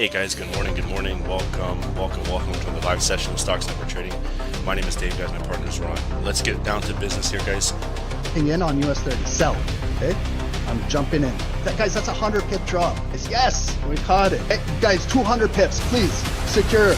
Hey guys, good morning, welcome to the live session of Stocks Network Trading. My name is Dave, guys, my partner is Ron. Let's get down to business here, guys. In on US 30, sell, okay? I'm jumping in. Guys, that's a 100 pip drop. Yes, we caught it. Hey, guys, 200 pips, please, secure.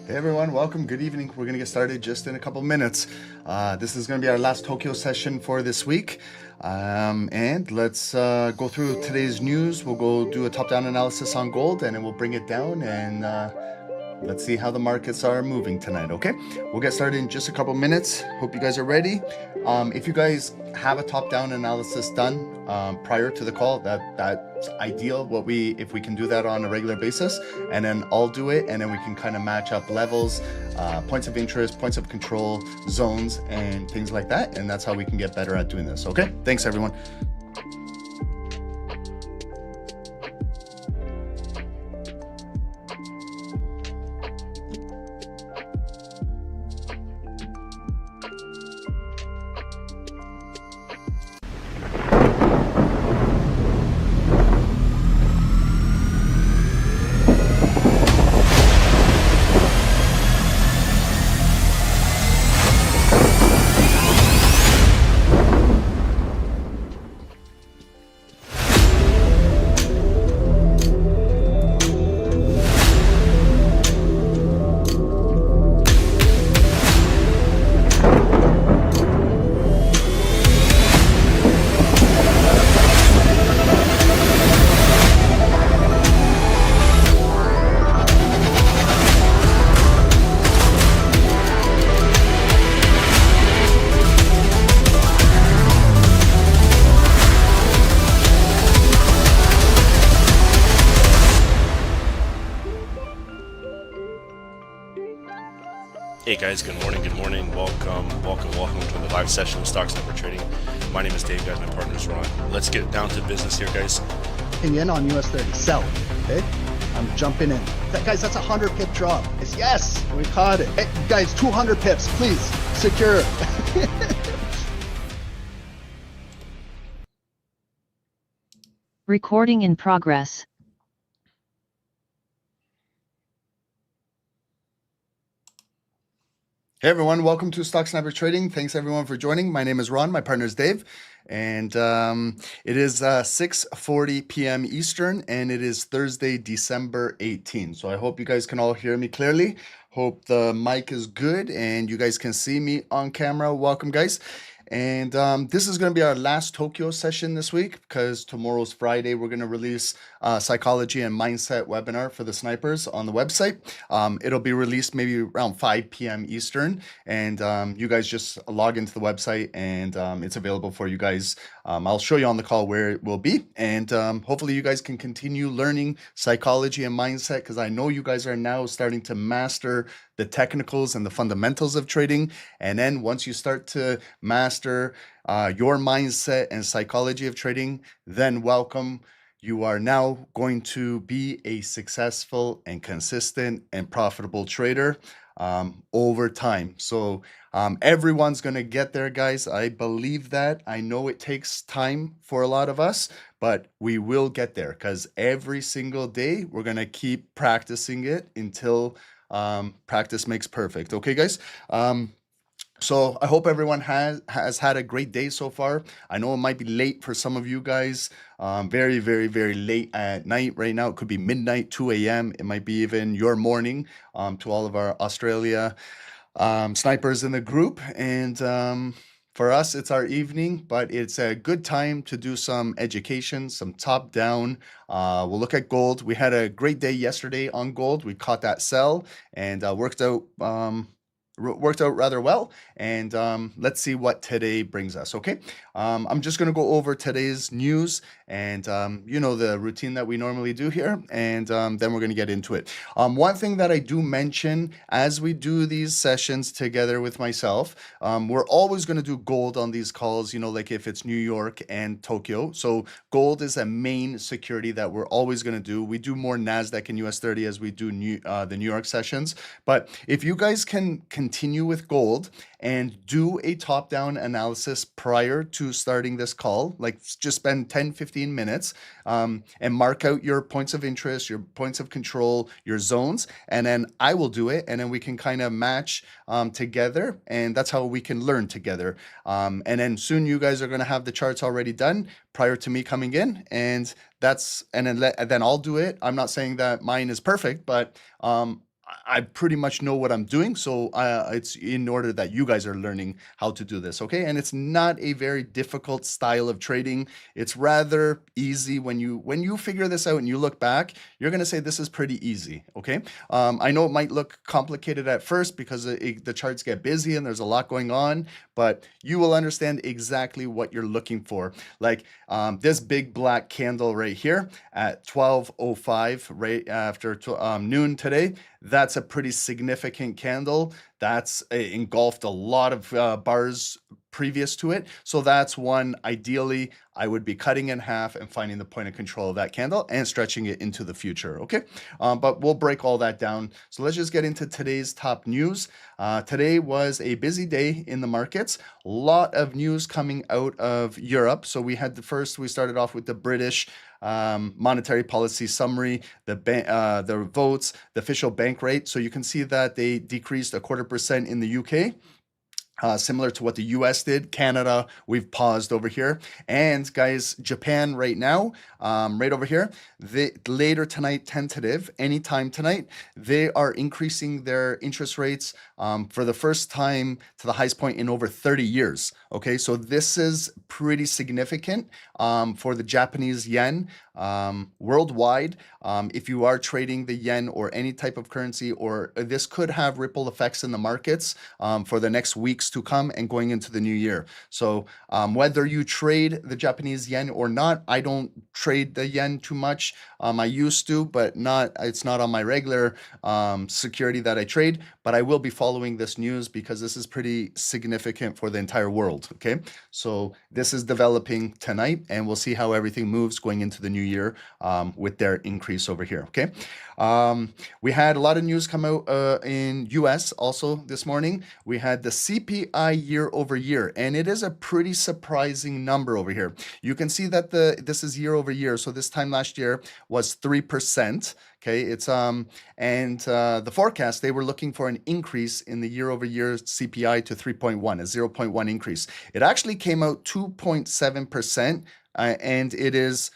Hey everyone, welcome. Good evening. We're going to get started just in a couple minutes. This is going to be our last Tokyo session for this week. And let's go through today's news. We'll go do a top-down analysis on gold, and then we'll bring it down and let's see how the markets are moving tonight, okay? We'll get started in just a couple minutes. Hope you guys are ready. If you guys have a top-down analysis done prior to the call, that's ideal. If we can do that on a regular basis, and then I'll do it, and then we can kind of match up levels, points of interest, points of control, zones, and things like that. And that's how we can get better at doing this, okay? Thanks, everyone. Hey guys, good morning, welcome to the live session of Stocks Number Trading. My name is Dave, guys, my partner is Ron. Let's get down to business here, guys. In on US 30, sell, okay? I'm jumping in. Guys, that's a 100 pip drop. Yes, we caught it. Hey, guys, 200 pips, please, secure. Recording in progress. Hey everyone, welcome to Stock Sniper Trading. Thanks everyone for joining. My name is Ron, my partner is Dave, and it is 6:40 p.m. Eastern, and it is Thursday, December 18th. So I hope you guys can all hear me clearly. Hope the mic is good and you guys can see me on camera. Welcome, guys. And this is going to be our last Tokyo session this week because tomorrow's Friday. We're going to release psychology and mindset webinar for the snipers on the website. It'll be released maybe around 5 p.m. Eastern, and you guys just log into the website and it's available for you guys. I'll show you on the call where it will be, and hopefully you guys can continue learning psychology and mindset because I know you guys are now starting to master the technicals and the fundamentals of trading. And then once you start to master your mindset and psychology of trading, then welcome. You are now going to be a successful and consistent and profitable trader over time. So everyone's going to get there, guys. I believe that. I know it takes time for a lot of us, but we will get there because every single day we're going to keep practicing it until practice makes perfect. Okay, guys? So I hope everyone has had a great day so far. I know it might be late for some of you guys, very, very, very late at night right now. It could be midnight, 2 a.m. It might be even your morning to all of our Australia snipers in the group. And for us, it's our evening, but it's a good time to do some education, some top down. We'll look at gold. We had a great day yesterday on gold. We caught that sell and worked out rather well, and let's see what today brings us. Okay, I'm just going to go over today's news and you know the routine that we normally do here, and then we're going to get into it. One thing that I do mention as we do these sessions together with myself, we're always going to do gold on these calls, you know, like if it's New York and Tokyo. So gold is a main security that we're always going to do. We do more NASDAQ and US 30 as we do the New York sessions, but if you guys can continue with gold and do a top-down analysis prior to starting this call, like just spend 10-15 minutes and mark out your points of interest, your points of control, your zones, and then I will do it, and then we can kind of match together, and that's how we can learn together. And then soon you guys are going to have the charts already done prior to me coming in, and then I'll do it. I'm not saying that mine is perfect, but I pretty much know what I'm doing, so it's in order that you guys are learning how to do this, okay? And it's not a very difficult style of trading. It's rather easy. When you figure this out and you look back, you're gonna say this is pretty easy, okay? I know it might look complicated at first because the charts get busy and there's a lot going on, but you will understand exactly what you're looking for. Like this big black candle right here at 12:05, right after noon today. That's a pretty significant candle. That's engulfed a lot of bars previous to it. So that's one, ideally, I would be cutting in half and finding the point of control of that candle and stretching it into the future, okay? But we'll break all that down. So let's just get into today's top news. Today was a busy day in the markets. A lot of news coming out of Europe. So we started off with the British monetary policy summary, the votes, the official bank rate. So you can see that they decreased 0.25% in the UK. Similar to what the US did. Canada, we've paused over here. And guys, Japan right now, right over here, later tonight, tentative, anytime tonight, they are increasing their interest rates for the first time to the highest point in over 30 years. Okay, so this is pretty significant for the Japanese yen. Worldwide, if you are trading the yen or any type of currency, or this could have ripple effects in the markets for the next weeks to come and going into the new year. So whether you trade the Japanese yen or not, I don't trade the yen too much. I used to, but it's not on my regular security that I trade, but I will be following this news because this is pretty significant for the entire world. Okay, so this is developing tonight and we'll see how everything moves going into the new year with their increase over here. Okay, we had a lot of news come out in US also this morning. We had the CPI year over year, and it is a pretty surprising number over here. You can see that this is year over year. So this time last year was 3%. Okay, it's the forecast, they were looking for an increase in the year-over-year CPI to 3.1, a 0.1 increase. It actually came out 2.7%, and it is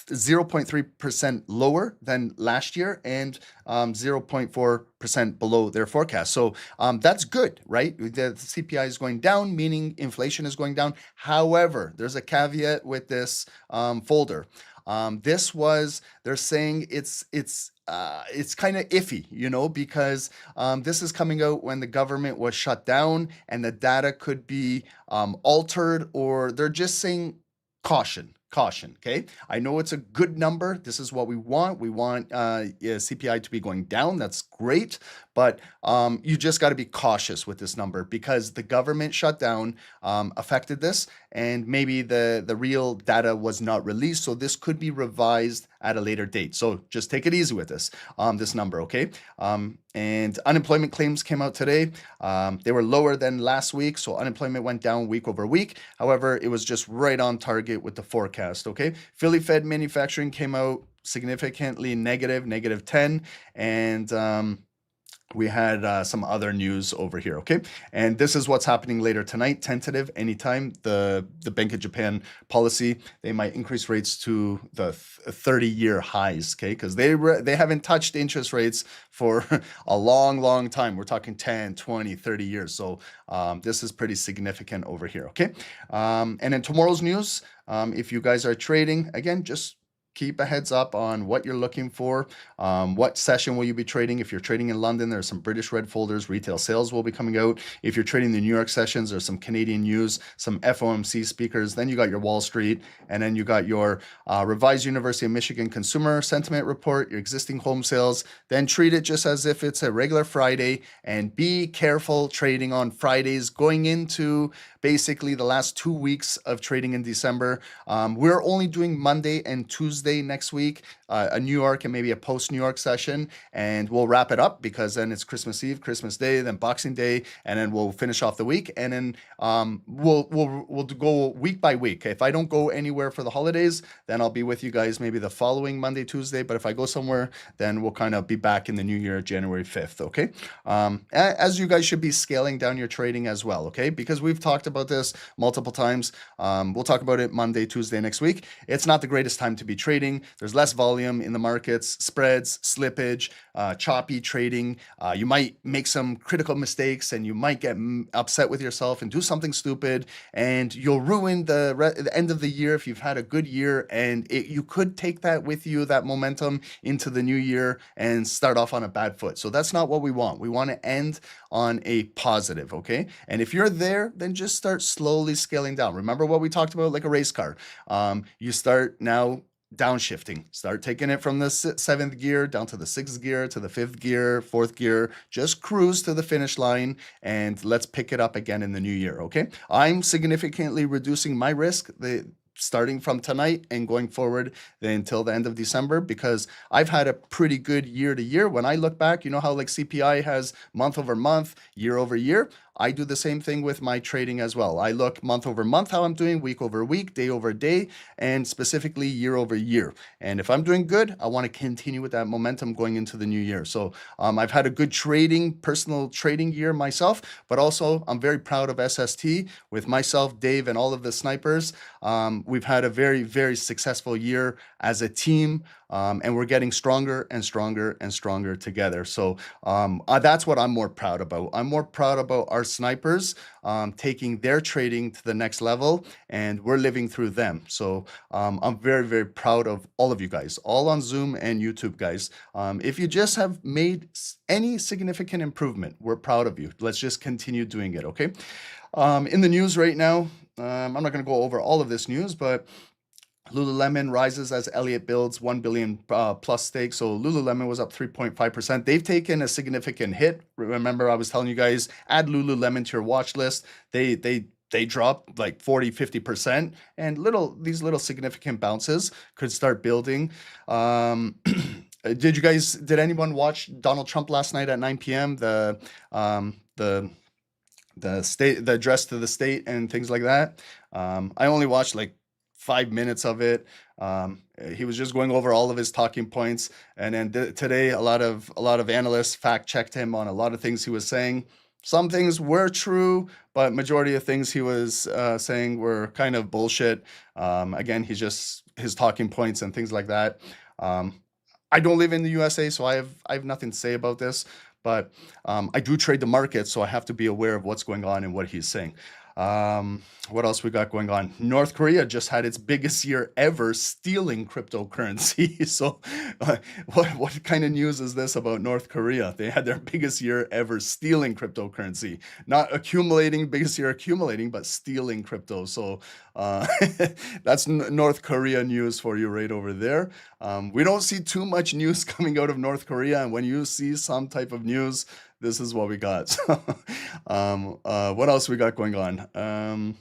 0.3% lower than last year and 0.4% below their forecast. So that's good, right? The CPI is going down, meaning inflation is going down. However, there's a caveat with this folder. They're saying it's kind of iffy, because this is coming out when the government was shut down and the data could be altered, or they're just saying caution. Okay, I know it's a good number. This is what we want. We want CPI to be going down. That's great, but you just got to be cautious with this number because the government shutdown affected this, and maybe the real data was not released. So this could be revised at a later date. So just take it easy with this number, okay? And unemployment claims came out today. They were lower than last week, so unemployment went down week over week. However, it was just right on target with the forecast, okay? Philly Fed manufacturing came out significantly negative 10, and we had some other news over here, okay? And this is what's happening later tonight, tentative, anytime. The Bank of Japan policy, they might increase rates to the 30-year highs, okay? Because they haven't touched interest rates for a long time. We're talking 10, 20, 30 years. So this is pretty significant over here, okay? And in tomorrow's news, if you guys are trading, again, just keep a heads up on what you're looking for. What session will you be trading? If you're trading in London, there's some British red folders. Retail sales will be coming out. If you're trading the New York sessions, there's some Canadian news, some FOMC speakers. Then you got your Wall Street, and then you got your revised University of Michigan consumer sentiment report, your existing home sales. Then treat it just as if it's a regular Friday, and be careful trading on Fridays going into basically the last 2 weeks of trading in December. We're only doing Monday and Tuesday next week, a New York and maybe a post New York session, and we'll wrap it up because then it's Christmas Eve, Christmas Day, then Boxing Day, and then we'll finish off the week, and then we'll go week by week. If I don't go anywhere for the holidays, then I'll be with you guys maybe the following Monday, Tuesday. But if I go somewhere, then we'll kind of be back in the new year, January 5th. Okay, as you guys should be scaling down your trading as well. Okay, because we've talked about this multiple times. We'll talk about it Monday, Tuesday next week. It's not the greatest time to be trading. There's less volume in the markets, spreads, slippage, choppy trading. You might make some critical mistakes, and you might get upset with yourself and do something stupid, and you'll ruin the end of the year if you've had a good year, and you could take that with you, that momentum, into the new year and start off on a bad foot. So that's not what we want. We want to end on a positive, okay? And if you're there, then just start slowly scaling down. Remember what we talked about, like a race car. You start now downshifting. Start taking it from the 7th gear down to the 6th gear, to the 5th gear, 4th gear. Just cruise to the finish line, and let's pick it up again in the new year, okay? I'm significantly reducing my risk starting from tonight and going forward until the end of December, because I've had a pretty good year to year. When I look back, you know how like CPI has month over month, year over year? I do the same thing with my trading as well. I look month over month how I'm doing, week over week, day over day, and specifically year over year. And if I'm doing good, I want to continue with that momentum going into the new year. So I've had a good personal trading year myself, but also I'm very proud of SST with myself, Dave, and all of the snipers. We've had a very, very successful year as a team. And we're getting stronger and stronger and stronger together. So that's what I'm more proud about. I'm more proud about our snipers taking their trading to the next level, and we're living through them. So I'm very, very proud of all of you guys, all on Zoom and YouTube, guys. If you just have made any significant improvement, we're proud of you. Let's just continue doing it, okay? In the news right now, I'm not going to go over all of this news, but Lululemon rises as Elliott builds 1 billion plus stake. So Lululemon was up 3.5%. They've taken a significant hit. Remember, I was telling you guys, add Lululemon to your watch list. They dropped like 40, 50%, and these little significant bounces could start building. Did anyone watch Donald Trump last night at 9 p.m.? The address to the state and things like that. I only watched like 5 minutes of it. He was just going over all of his talking points. And then today, a lot of analysts fact checked him on a lot of things he was saying. Some things were true, but majority of things he was saying were kind of bullshit. Again, his talking points and things like that. I don't live in the USA, so I have nothing to say about this, but I do trade the market, so I have to be aware of what's going on and what he's saying. What else we got going on? North Korea just had its biggest year ever stealing cryptocurrency. So what kind of news is this about North Korea? They had their biggest year ever stealing cryptocurrency, not accumulating, biggest year accumulating, but stealing crypto. So that's North Korea news for you right over there. We don't see too much news coming out of North Korea. And when you see some type of news, this is what we got. What else we got going on?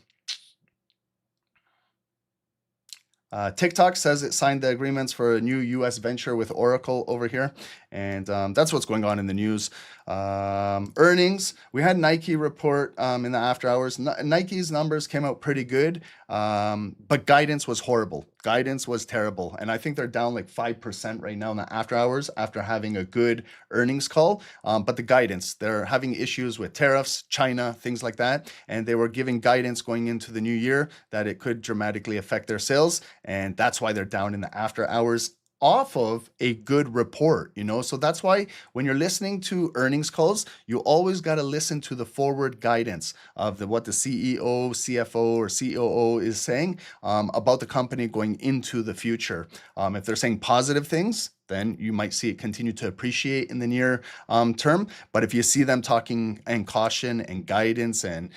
TikTok says it signed the agreements for a new U.S. venture with Oracle over here. And that's what's going on in the news. Earnings, we had Nike report in the after hours. Nike's numbers came out pretty good, but guidance was horrible. Guidance was terrible. And I think they're down like 5% right now in the after hours after having a good earnings call. But the guidance, they're having issues with tariffs, China, things like that. And they were giving guidance going into the new year that it could dramatically affect their sales. And that's why they're down in the after hours off of a good report, so that's why when you're listening to earnings calls, you always got to listen to the forward guidance of what the CEO, CFO, or COO is saying about the company going into the future. If they're saying positive things, then you might see it continue to appreciate in the near term. But if you see them talking and caution and guidance and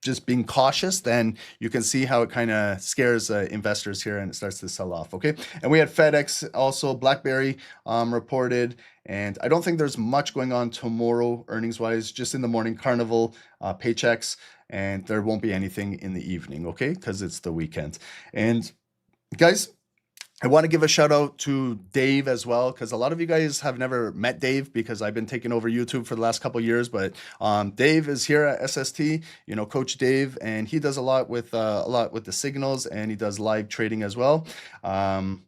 just being cautious, then you can see how it kind of scares investors here and it starts to sell off. Okay. And we had FedEx, also BlackBerry reported, and I don't think there's much going on tomorrow earnings wise, just in the morning, Carnival, paychecks, and there won't be anything in the evening. Okay. Because it's the weekend. And guys, I want to give a shout out to Dave as well, because a lot of you guys have never met Dave because I've been taking over YouTube for the last couple of years. But Dave is here at SST, Coach Dave, and he does a lot with the signals, and he does live trading as well. And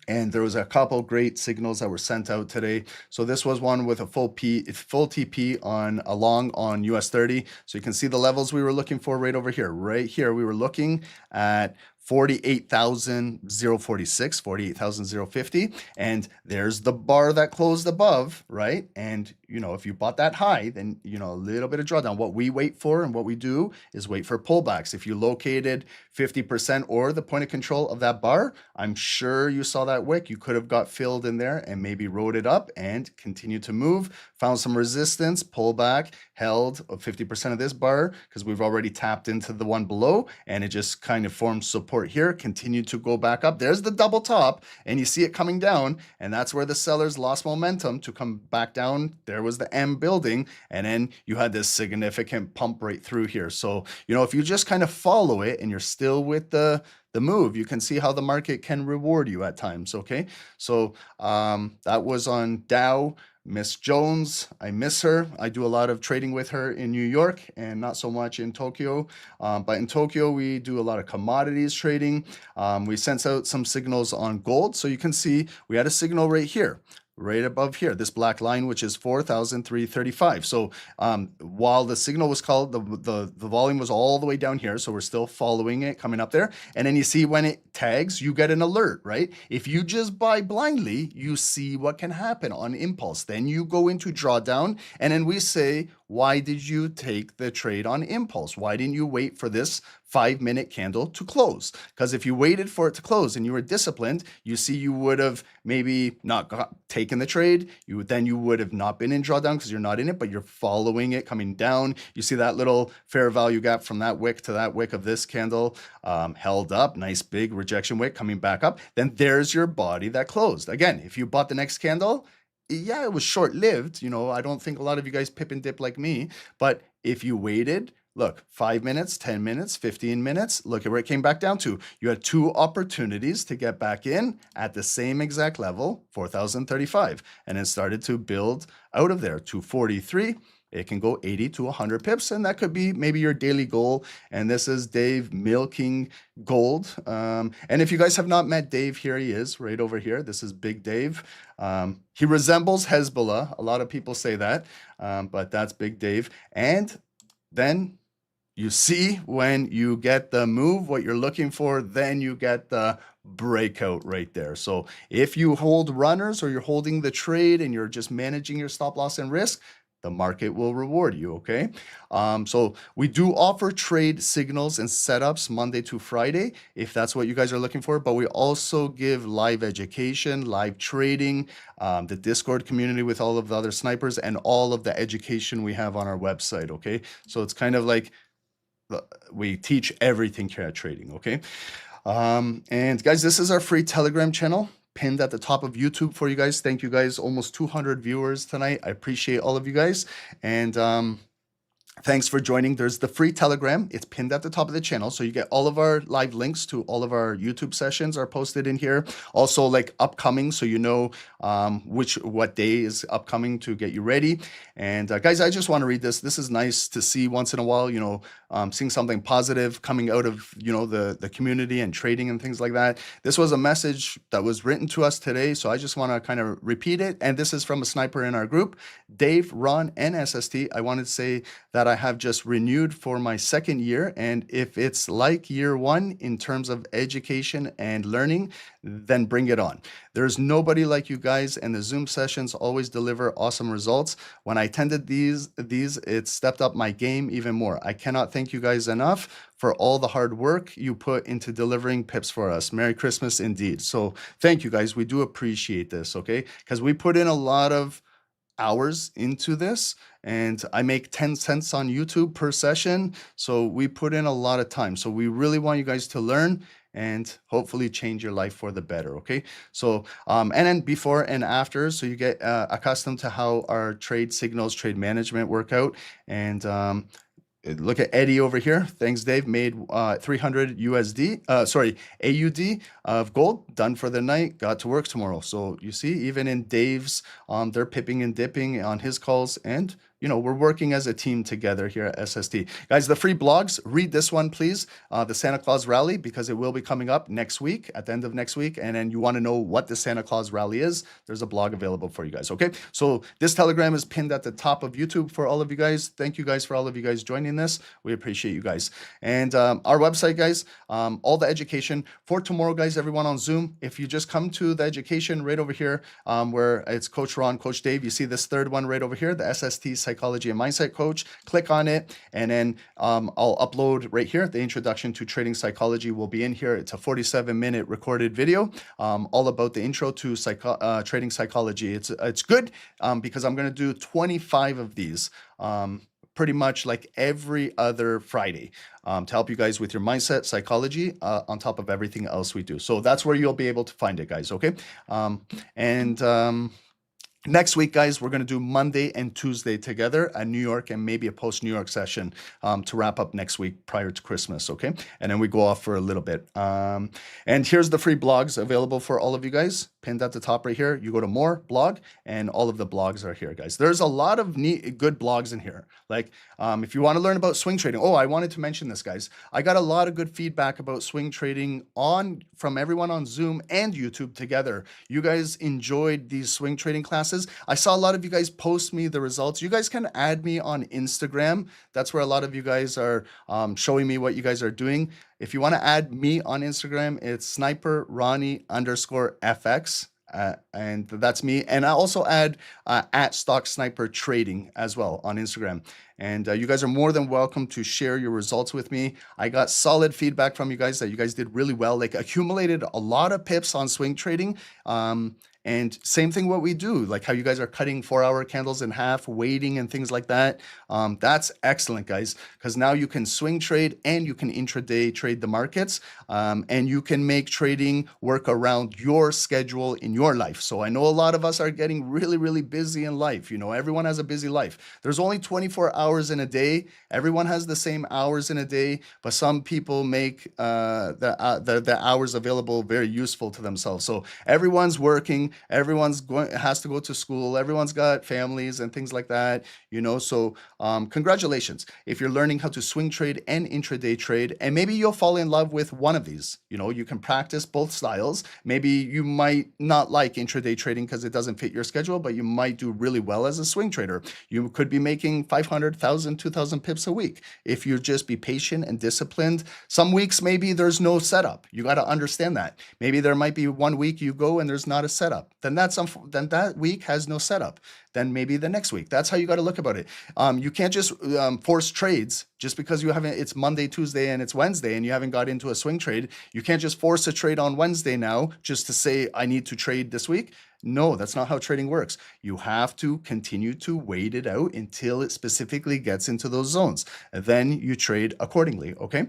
there was a couple great signals that were sent out today. So this was one with a full TP on a long on US 30. So you can see the levels we were looking for right over here. Right here, we were looking at 48,046, 48,050. And there's the bar that closed above, right? And, if you bought that high, then, a little bit of drawdown. What we wait for and what we do is wait for pullbacks. If you located 50% or the point of control of that bar, I'm sure you saw that wick. You could have got filled in there and maybe rode it up and continued to move, found some resistance, pullback, held 50% of this bar because we've already tapped into the one below, and it just kind of formed support here, continued to go back up. There's the double top, and you see it coming down, and that's where the sellers lost momentum to come back down. There was the M building, and then you had this significant pump right through here. So, if you just kind of follow it and you're still with the move, you can see how the market can reward you at times. Okay. So that was on Dow. Miss Jones, I miss her. I do a lot of trading with her in New York and not so much in Tokyo. But in Tokyo, we do a lot of commodities trading. We sent out some signals on gold. So you can see we had a signal right here, right above here, this black line, which is 4,335. So while the signal was called, the volume was all the way down here. So we're still following it coming up there. And then you see when it tags, you get an alert, right? If you just buy blindly, you see what can happen on impulse. Then you go into drawdown, and then we say, why did you take the trade on impulse? Why didn't you wait for this 5-minute candle to close? Because if you waited for it to close and you were disciplined, you see you would have maybe not taken the trade. You would have not been in drawdown because you're not in it, but you're following it coming down. You see that little fair value gap from that wick to that wick of this candle held up. Nice big rejection wick coming back up. Then there's your body that closed. Again, if you bought the next candle, yeah, it was short-lived. I don't think a lot of you guys pip and dip like me, but if you waited, look, 5 minutes, 10 minutes, 15 minutes, look at where it came back down to. You had 2 opportunities to get back in at the same exact level, 4,035, and it started to build out of there to 43, it can go 80 to 100 pips, and that could be maybe your daily goal. And this is Dave milking gold. And if you guys have not met Dave, here he is right over here. This is Big Dave. He resembles Hezbollah. A lot of people say that, but that's Big Dave. And then you see when you get the move, what you're looking for, then you get the breakout right there. So if you hold runners or you're holding the trade and you're just managing your stop loss and risk, the market will reward you, okay? So we do offer trade signals and setups Monday to Friday, if that's what you guys are looking for, but we also give live education, live trading, the Discord community with all of the other snipers, and all of the education we have on our website, okay? So it's kind of like we teach everything here at trading, okay? And guys, this is our free Telegram channel, pinned at the top of YouTube for you guys. Thank you guys, almost 200 viewers tonight. I appreciate all of you guys. And thanks for joining. There's the free Telegram. It's pinned at the top of the channel. So you get all of our live links to all of our YouTube sessions are posted in here. Also like upcoming, so you know what day is upcoming to get you ready. And guys, I just want to read this. This is nice to see once in a while, seeing something positive coming out of, the community and trading and things like that. This was a message that was written to us today. So I just want to kind of repeat it. And this is from a sniper in our group, Dave, Ron, and SST. I wanted to say that I have just renewed for my second year. And if it's like year one in terms of education and learning, then bring it on. There's nobody like you guys, and the Zoom sessions always deliver awesome results. When I attended these, it stepped up my game even more. I cannot thank you guys enough for all the hard work you put into delivering pips for us. Merry Christmas indeed. So thank you guys. We do appreciate this, okay? Because we put in a lot of hours into this, and I make 10 cents on YouTube per session. So we put in a lot of time. So we really want you guys to learn and hopefully change your life for the better, okay? So, and then before and after, so you get accustomed to how our trade signals, trade management work out. And look at Eddie over here. Thanks, Dave. Made 300 AUD of gold, done for the night, got to work tomorrow. So you see, even in Dave's, they're pipping and dipping on his calls, and we're working as a team together here at SST. Guys, the free blogs, read this one, please. The Santa Claus rally, because it will be coming up next week, at the end of next week. And then you want to know what the Santa Claus rally is, there's a blog available for you guys, okay? So this Telegram is pinned at the top of YouTube for all of you guys. Thank you guys for all of you guys joining this. We appreciate you guys. And our website, guys, all the education for tomorrow, guys, everyone on Zoom, if you just come to the education right over here, where it's Coach Ron, Coach Dave, you see this third one right over here, the SST Psychology and Mindset Coach. Click on it, and then I'll upload right here. The Introduction to Trading Psychology will be in here. It's a 47-minute recorded video, all about the intro to trading psychology. It's good because I'm going to do 25 of these. Pretty much like every other Friday, to help you guys with your mindset, psychology, on top of everything else we do. So that's where you'll be able to find it, guys, okay? Next week, guys, we're going to do Monday and Tuesday together, a New York and maybe a post-New York session to wrap up next week prior to Christmas, okay? And then we go off for a little bit. And here's the free blogs available for all of you guys, pinned at the top right here. You go to more blog, and all of the blogs are here, guys. There's a lot of good blogs in here. Like if you want to learn about swing trading. Oh, I wanted to mention this, guys. I got a lot of good feedback about swing trading from everyone on Zoom and YouTube together. You guys enjoyed these swing trading classes. I saw a lot of you guys post me the results. You guys can add me on Instagram. That's where a lot of you guys are showing me what you guys are doing. If you want to add me on Instagram, it's sniper Ronnie _FX. And that's me. And I also add at Stock Sniper Trading as well on Instagram. And you guys are more than welcome to share your results with me. I got solid feedback from you guys that you guys did really well, like accumulated a lot of pips on swing trading. And same thing what we do, like how you guys are cutting 4-hour candles in half, waiting and things like that. That's excellent, guys, because now you can swing trade and you can intraday trade the markets, and you can make trading work around your schedule in your life. So I know a lot of us are getting really, really busy in life. Everyone has a busy life. There's only 24 hours hours in a day. Everyone has the same hours in a day, but some people make the hours available very useful to themselves. So everyone's working, has to go to school, everyone's got families and things like that, So congratulations if you're learning how to swing trade and intraday trade, and maybe you'll fall in love with one of these. You can practice both styles. Maybe you might not like intraday trading because it doesn't fit your schedule, but you might do really well as a swing trader. You could be making 500, 1,000, 2,000 pips a week if you just be patient and disciplined. Some weeks maybe there's no setup. You got to understand that. Maybe there might be one week you go and there's not a setup. Then that week has no setup. Then maybe the next week. That's how you got to look about it. You can't just force trades just because it's Monday, Tuesday, and it's Wednesday, and you haven't got into a swing trade. You can't just force a trade on Wednesday now just to say, I need to trade this week. No, that's not how trading works. You have to continue to wait it out until it specifically gets into those zones. And then you trade accordingly, okay?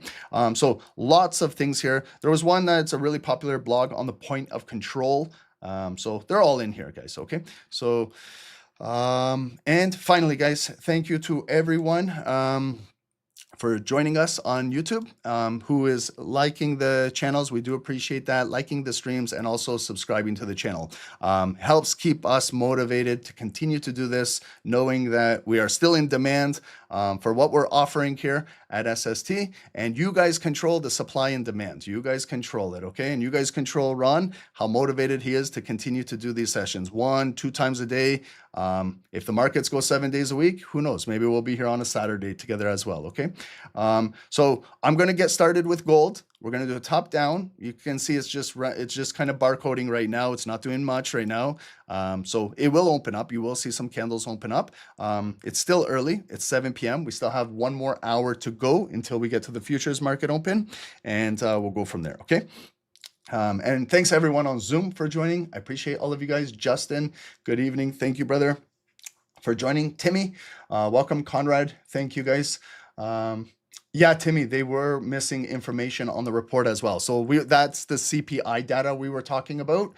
So lots of things here. There was one that's a really popular blog on the point of control. So they're all in here, guys, okay? So, and finally, guys, thank you to everyone for joining us on YouTube, who is liking the channels. We do appreciate that, liking the streams, and also subscribing to the channel. Helps keep us motivated to continue to do this, knowing that we are still in demand for what we're offering here at SST, and you guys control the supply and demand. You guys control it, okay? And you guys control Ron, how motivated he is to continue to do these sessions 1, 2 times a day. If the markets go 7 days a week, who knows? Maybe we'll be here on a Saturday together as well, okay? So I'm going to get started with gold. We're going to do a top down. You can see it's just kind of barcoding right now. It's not doing much right now. So it will open up. You will see some candles open up. It's still early. It's 7 p.m. We still have 1 more hour to go until we get to the futures market open, and we'll go from there, okay? And thanks everyone on Zoom for joining. I appreciate all of you guys. Justin, good evening. Thank you, brother, for joining. Timmy, welcome. Conrad, thank you guys. Yeah, Timmy, they were missing information on the report as well. So that's the CPI data we were talking about.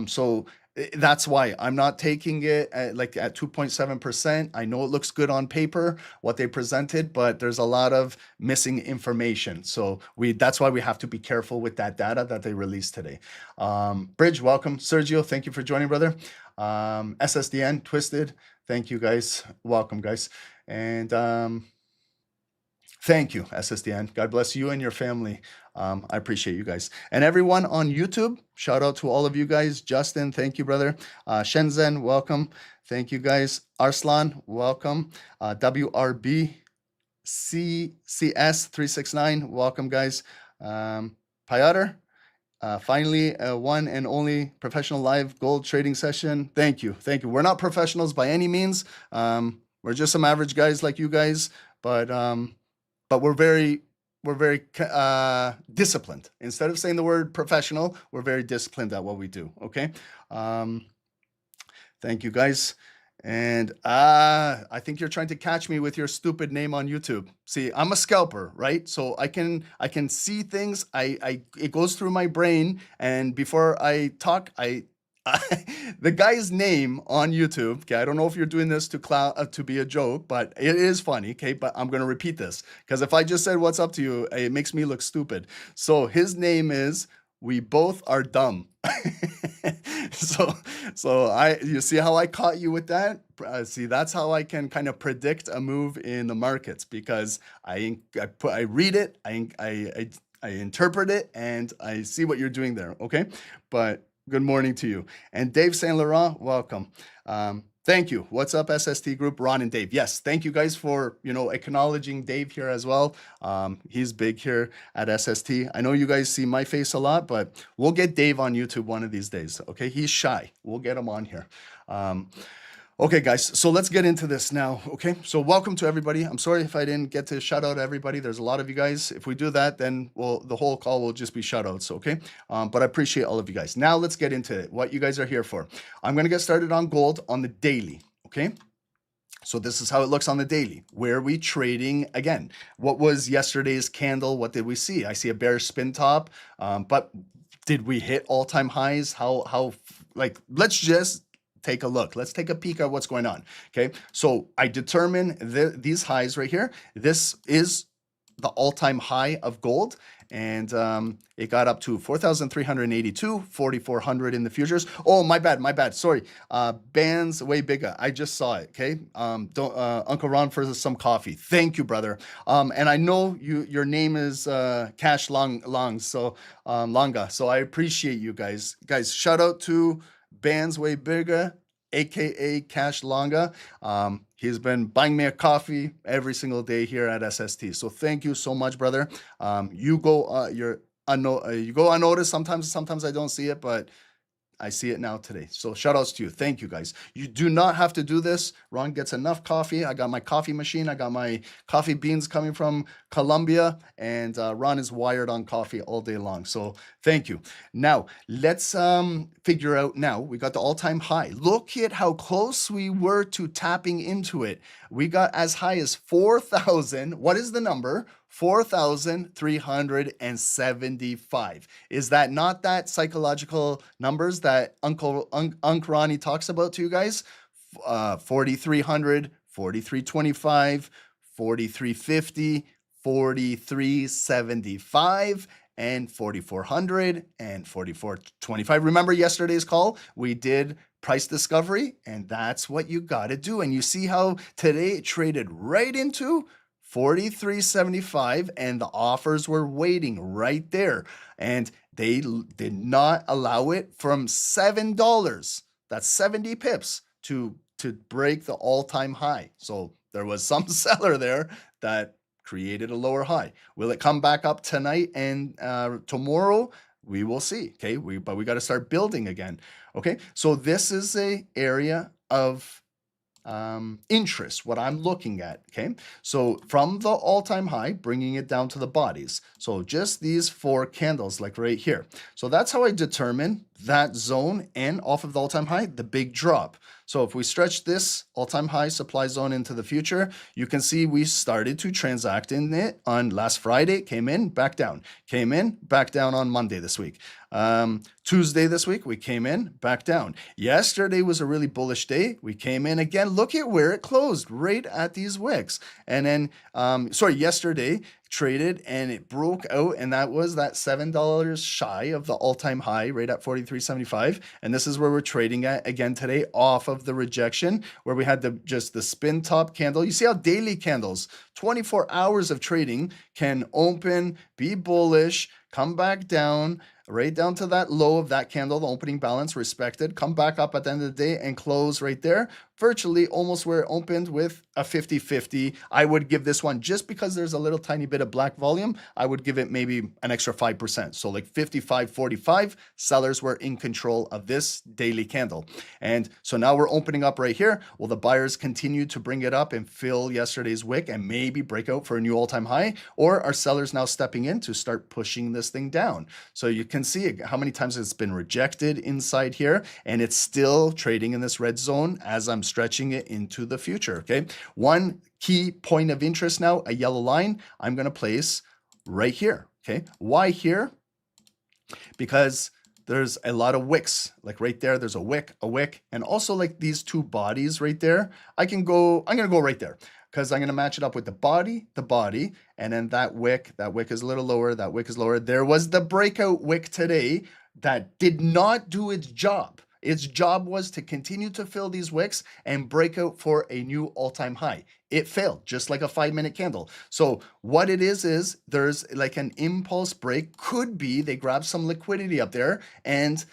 So that's why I'm not taking it at 2.7%. I know it looks good on paper, what they presented, but there's a lot of missing information. So that's why we have to be careful with that data that they released today. Bridge, welcome. Sergio, thank you for joining, brother. SSDN, Twisted, thank you guys. Welcome, guys. And thank you, SSDN. God bless you and your family. I appreciate you guys. And everyone on YouTube, shout out to all of you guys. Justin, thank you, brother. Shenzhen, welcome. Thank you, guys. Arslan, welcome. WRB CS369, welcome, guys. Piotr, finally, one and only professional live gold trading session. Thank you. Thank you. We're not professionals by any means. We're just some average guys like you guys, but we're very disciplined. Instead of saying the word professional, we're very disciplined at what we do. Okay. Thank you, guys. And I think you're trying to catch me with your stupid name on YouTube. See, I'm a scalper, right? So I can see things. It goes through my brain, and before I talk, the guy's name on YouTube, okay, I don't know if you're doing this to be a joke, but it is funny, okay, but I'm going to repeat this, because if I just said what's up to you, it makes me look stupid. So his name is We Both Are Dumb. So you see how I caught you with that? See, that's how I can kind of predict a move in the markets, because I read it, I interpret it, and I see what you're doing there, okay? But good morning to you. And Dave Saint Laurent, welcome. Thank you. What's up, SST group? Ron and Dave. Yes, thank you guys for, acknowledging Dave here as well. He's big here at SST. I know you guys see my face a lot, but we'll get Dave on YouTube one of these days, okay? He's shy. We'll get him on here. Okay, guys, so let's get into this now, okay? So welcome to everybody. I'm sorry if I didn't get to shout out everybody. There's a lot of you guys. If we do that, then the whole call will just be shout outs, okay? But I appreciate all of you guys. Now let's get into it, what you guys are here for. I'm going to get started on gold on the daily, okay? So this is how it looks on the daily. Where are we trading again? What was yesterday's candle? What did we see? I see a bearish spin top, but did we hit all-time highs? Let's just take a look. Let's take a peek at what's going on. Okay, so I determine these highs right here. This is the all-time high of gold, and it got up to 4,382, 4,400 in the futures. Oh, my bad. Sorry. Bands way bigger. I just saw it. Okay. Uncle Ron for some coffee. Thank you, brother. And I know your name is Cash Long. So Longa. So I appreciate you guys. Guys, shout out to Bands way bigger, aka Cash Longa. He's been buying me a coffee every single day here at SST. So thank you so much, brother. You go unnoticed. Sometimes I don't see it, but I see it now today. So shout outs to you. Thank you, guys. You do not have to do this. Ron gets enough coffee. I got my coffee machine. I got my coffee beans coming from Colombia, and Ron is wired on coffee all day long. So thank you. Now let's figure out now. We got the all-time high. Look at how close we were to tapping into it. We got as high as 4,000. What is the number? 4,375. Is that not that psychological numbers that Uncle Ronnie talks about to you guys? 4,300, 4,325, 4,350, 4,375, and 4,400 and 4,425. Remember yesterday's call? We did price discovery, and that's what you got to do. And you see how today it traded right into 43.75, and the offers were waiting right there, and they did not allow it from $7, that's 70 pips, to break the all-time high. So there was some seller there that created a lower high. Will it come back up tonight and tomorrow? We will see. Okay, but we got to start building again. Okay, so this is a area of interest, what I'm looking at. Okay, so from the all-time high, bringing it down to the bodies. So just these 4 candles, like right here. So that's how I determine that zone, and off of the all-time high, the big drop. So if we stretch this all-time high supply zone into the future, you can see we started to transact in it on last Friday, came in, back down, came in, back down on Monday this week. Tuesday this week, we came in, back down. Yesterday was a really bullish day. We came in again. Look at where it closed, right at these wicks. And then, yesterday traded and it broke out, and that was that $7 shy of the all-time high, right at 43.75. And this is where we're trading at again today, off of the rejection, where we had just the spin top candle. You see how daily candles, 24 hours of trading, can open, be bullish, come back down, right down to that low of that candle, the opening balance respected, come back up at the end of the day and close right there, virtually almost where it opened, with a 50-50. I would give this one, just because there's a little tiny bit of black volume, I would give it maybe an extra 5%. So like 55-45, sellers were in control of this daily candle. And so now we're opening up right here. Will the buyers continue to bring it up and fill yesterday's wick and maybe break out for a new all-time high? Or are sellers now stepping in to start pushing this thing down? So you can see how many times it's been rejected inside here, and it's still trading in this red zone as I'm stretching it into the future. Okay, one key point of interest now, a yellow line, I'm going to place right here. Okay, why here? Because there's a lot of wicks, like right there, there's a wick, and also like these 2 bodies right there. I'm going to go right there, because I'm going to match it up with the body, and then that wick is a little lower, that wick is lower. There was the breakout wick today that did not do its job. Its job was to continue to fill these wicks and break out for a new all-time high. It failed, just like a 5-minute candle. So what it is there's like an impulse break. Could be they grabbed some liquidity up there, and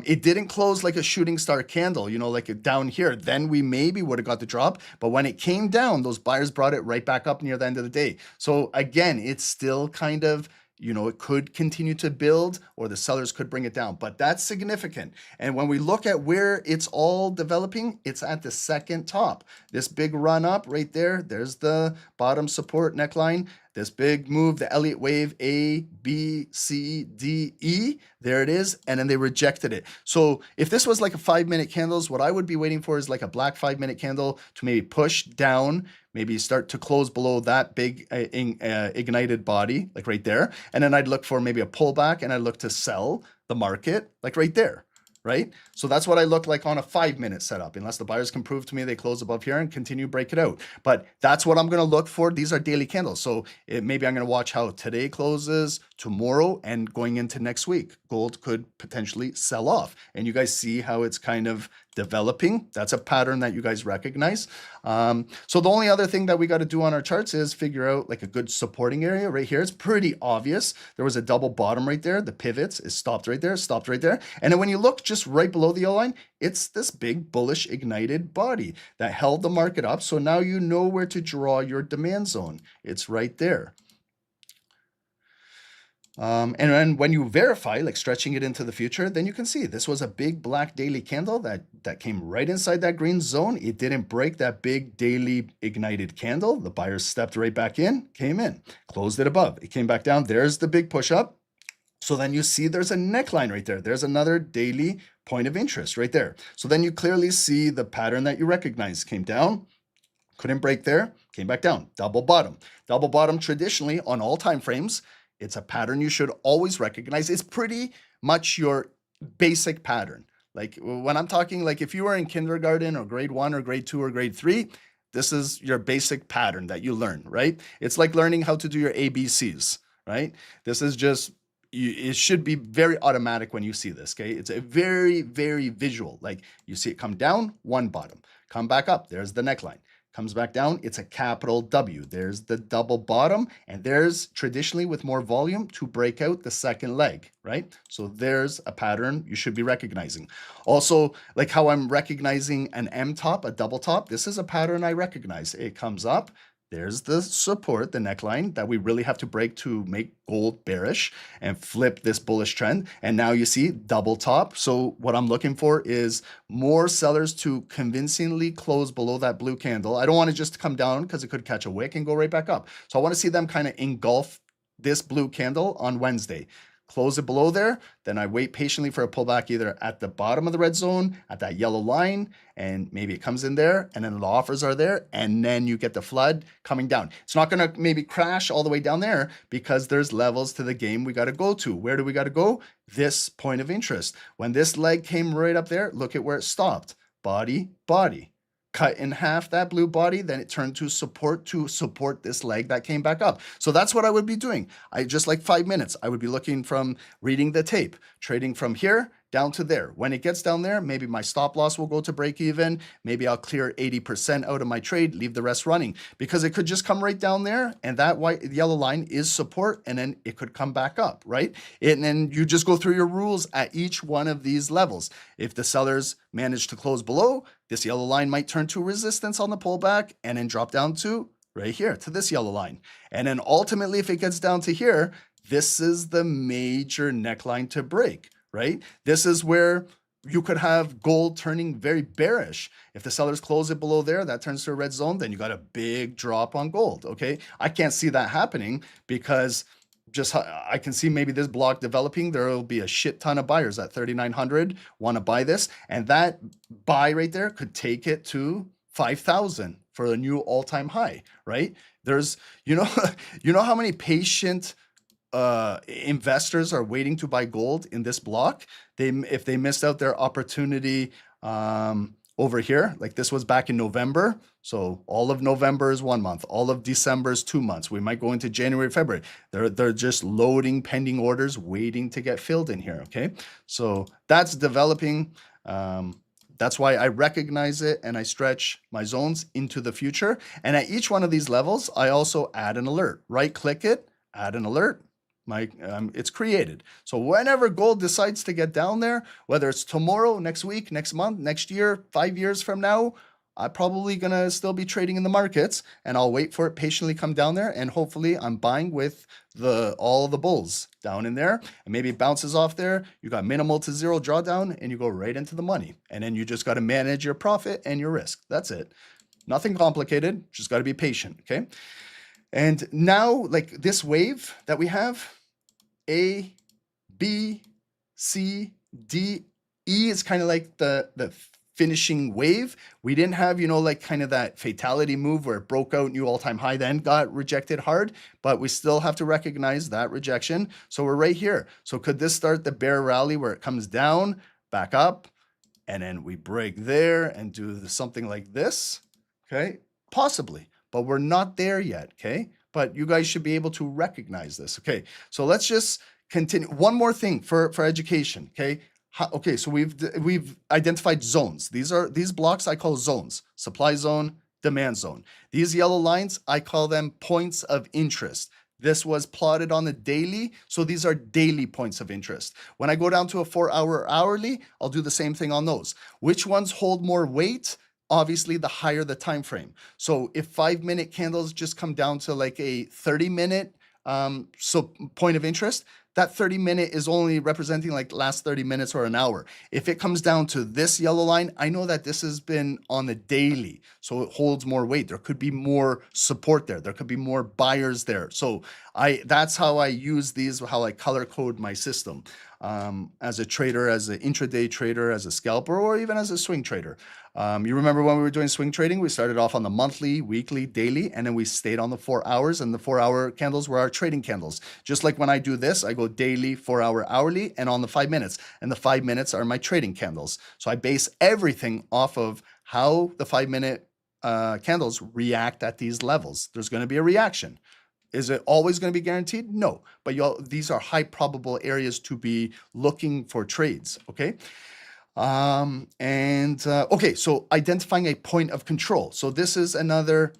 it didn't close like a shooting star candle, like down here. Then we maybe would have got the drop. But when it came down, those buyers brought it right back up near the end of the day. So again, it's still kind of, it could continue to build, or the sellers could bring it down, but that's significant. And when we look at where it's all developing, it's at the second top. This big run up right there, there's the bottom support neckline. This big move, the Elliott wave, A, B, C, D, E, there it is. And then they rejected it. So if this was like a 5-minute candles, what I would be waiting for is like a black 5-minute candle to maybe push down, maybe start to close below that big ignited body, like right there. And then I'd look for maybe a pullback, and I'd look to sell the market, like right there. right? So that's what I look like on a 5-minute setup, unless the buyers can prove to me they close above here and continue break it out. But that's what I'm going to look for. These are daily candles. So maybe I'm going to watch how today closes, tomorrow, and going into next week. Gold could potentially sell off. And you guys see how it's kind of developing. That's a pattern that you guys recognize. So the only other thing that we got to do on our charts is figure out like a good supporting area right here. It's pretty obvious. There was a double bottom right there. The pivots is stopped right there, stopped right there. And then when you look just right below the yellow line, it's this big bullish ignited body that held the market up. So now you know where to draw your demand zone. It's right there. And then when you verify, like stretching it into the future, then you can see this was a big black daily candle that came right inside that green zone. It didn't break that big daily ignited candle. The buyers stepped right back in, came in, closed it above. It came back down. There's the big push up. So then you see there's a neckline right there. There's another daily point of interest right there. So then you clearly see the pattern that you recognize. Came down, couldn't break there, came back down, double bottom. Double bottom traditionally on all time frames, it's a pattern you should always recognize. It's pretty much your basic pattern. Like when I'm talking, like if you were in kindergarten or grade 1 or grade 2 or grade 3, this is your basic pattern that you learn, right? It's like learning how to do your ABCs, right? This is just, it should be very automatic when you see this, okay? It's a very, very visual. Like you see it come down, one bottom, come back up, there's the neckline. Comes back down, it's a capital W. There's the double bottom, and there's traditionally with more volume to break out the second leg, right? So there's a pattern you should be recognizing. Also, like how I'm recognizing an M top, a double top, this is a pattern I recognize. It comes up, there's the support, the neckline that we really have to break to make gold bearish and flip this bullish trend. And now you see double top. So what I'm looking for is more sellers to convincingly close below that blue candle. I don't want to just come down because it could catch a wick and go right back up. So I want to see them kind of engulf this blue candle on Wednesday. Close it below there, then I wait patiently for a pullback either at the bottom of the red zone, at that yellow line, and maybe it comes in there, and then the offers are there, and then you get the flood coming down. It's not going to maybe crash all the way down there because there's levels to the game we got to go to. Where do we got to go? This point of interest. When this leg came right up there, look at where it stopped. Body, body. Cut in half that blue body, then it turned to support this leg that came back up. So that's what I would be doing. I just like 5 minutes. I would be looking from reading the tape, trading from here down to there. When it gets down there, maybe my stop loss will go to break even. Maybe I'll clear 80% out of my trade, leave the rest running because it could just come right down there. And that yellow line is support. And then it could come back up, right? And then you just go through your rules at each one of these levels. If the sellers manage to close below, this yellow line might turn to resistance on the pullback and then drop down to right here to this yellow line. And then ultimately, if it gets down to here, this is the major neckline to break. Right? This is where you could have gold turning very bearish. If the sellers close it below there, that turns to a red zone, then you got a big drop on gold. Okay. I can't see that happening because just I can see maybe this block developing. There will be a shit ton of buyers at 3,900 want to buy this. And that buy right there could take it to 5,000 for a new all-time high, right? There's, you know how many patient investors are waiting to buy gold in this block. If they missed out their opportunity over here, like this was back in November. So all of November is 1 month. All of December is 2 months. We might go into January, February. They're just loading pending orders, waiting to get filled in here. Okay. So that's developing. That's why I recognize it and I stretch my zones into the future. And at each one of these levels, I also add an alert. Right click it, add an alert. It's created. So whenever gold decides to get down there, whether it's tomorrow, next week, next month, next year, 5 years from now, I'm probably going to still be trading in the markets and I'll wait for it patiently come down there. And hopefully I'm buying with all the bulls down in there and maybe it bounces off there. You got minimal to zero drawdown and you go right into the money. And then you just got to manage your profit and your risk. That's it. Nothing complicated. Just got to be patient. Okay. And now like this wave that we have, A, B, C, D, E is kind of like the finishing wave. We didn't have, like kind of that fatality move where it broke out new all-time high, then got rejected hard, but we still have to recognize that rejection. So we're right here. So could this start the bear rally where it comes down, back up, and then we break there and do something like this, okay? Possibly, but we're not there yet, okay? But you guys should be able to recognize this, okay? So let's just continue. One more thing for education, okay? Okay, so we've identified zones. These blocks I call zones: supply zone, demand zone. These yellow lines, I call them points of interest. This was plotted on the daily, so these are daily points of interest. When I go down to a 4-hour hourly, I'll do the same thing on those. Which ones hold more weight? Obviously, the higher the time frame. So if 5-minute candles just come down to like a 30-minute point of interest, that 30-minute is only representing like last 30 minutes or an hour. If it comes down to this yellow line, I know that this has been on the daily, so it holds more weight. There could be more support there. There could be more buyers there. So that's how I use these, how I color code my system. As a trader, as an intraday trader, as a scalper, or even as a swing trader. You remember when we were doing swing trading, we started off on the monthly, weekly, daily, and then we stayed on the 4 hours, and the 4-hour candles were our trading candles. Just like when I do this, I go daily, 4-hour, hourly, and on the 5 minutes. And the 5 minutes are my trading candles. So I base everything off of how the 5-minute candles react at these levels. There's going to be a reaction. Is it always going to be guaranteed? No, but these are high probable areas to be looking for trades, okay? Okay, so identifying a point of control. So this is another,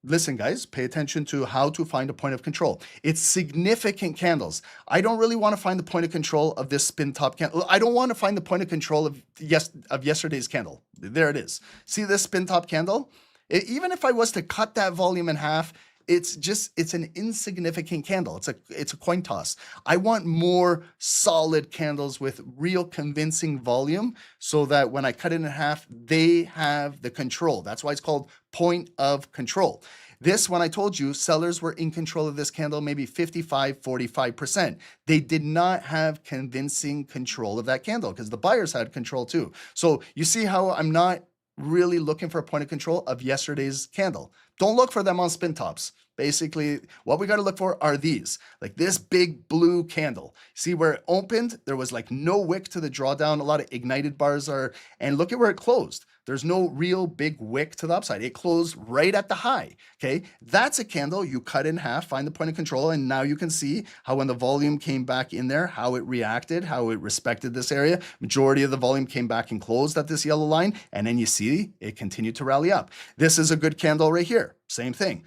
listen guys, pay attention to how to find a point of control. It's significant candles. I don't really want to find the point of control of this spin top candle. I don't want to find the point of control of yesterday's candle. There it is. See this spin top candle? Even if I was to cut that volume in half, it's an insignificant candle. It's a coin toss. I want more solid candles with real convincing volume so that when I cut it in half, they have the control. That's why it's called point of control. This, when I told you, sellers were in control of this candle, maybe 55, 45%. They did not have convincing control of that candle because the buyers had control too. So you see how I'm not really looking for a point of control of yesterday's candle. Don't look for them on spin tops. Basically, what we got to look for are these, like this big blue candle. See where it opened? There was like no wick to the drawdown. A lot of ignited bars are, and look at where it closed. There's no real big wick to the upside. It closed right at the high, okay? That's a candle. You cut in half, find the point of control, and now you can see how when the volume came back in there, how it reacted, how it respected this area. Majority of the volume came back and closed at this yellow line, and then you see it continued to rally up. This is a good candle right here. Same thing.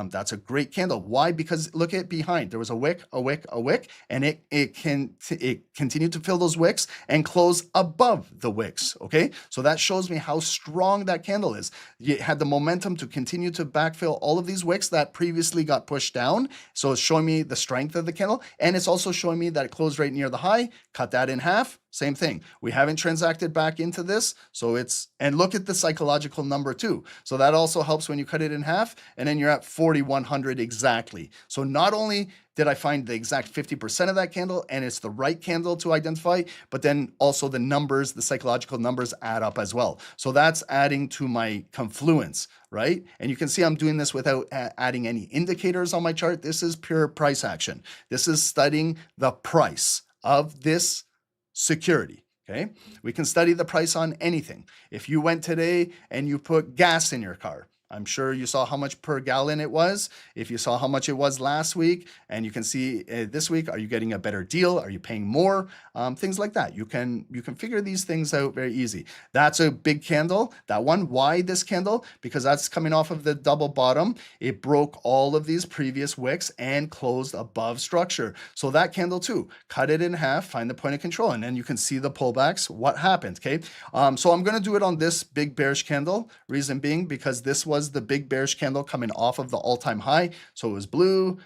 That's a great candle. Why? Because look at behind. There was a wick, and it continued to fill those wicks and close above the wicks. Okay, so that shows me how strong that candle is. It had the momentum to continue to backfill all of these wicks that previously got pushed down. So it's showing me the strength of the candle, and it's also showing me that it closed right near the high. Cut that in half. Same thing. We haven't transacted back into this. So and look at the psychological number too. So that also helps when you cut it in half, and then you're at 4,100 exactly. So not only did I find the exact 50% of that candle and it's the right candle to identify, but then also the numbers, the psychological numbers add up as well. So that's adding to my confluence, right? And you can see I'm doing this without adding any indicators on my chart. This is pure price action. This is studying the price of this security. Okay, we can study the price on anything. If you went today and you put gas in your car, I'm sure you saw how much per gallon it was. If you saw how much it was last week, and you can see this week, are you getting a better deal? Are you paying more? Things like that. You can figure these things out very easy. That's a big candle. That one. Why this candle? Because that's coming off of the double bottom. It broke all of these previous wicks and closed above structure. So that candle too. Cut it in half. Find the point of control, and then you can see the pullbacks. What happened? Okay. So I'm going to do it on this big bearish candle. Reason being because this was the big bearish candle coming off of the all-time high. So it was blue,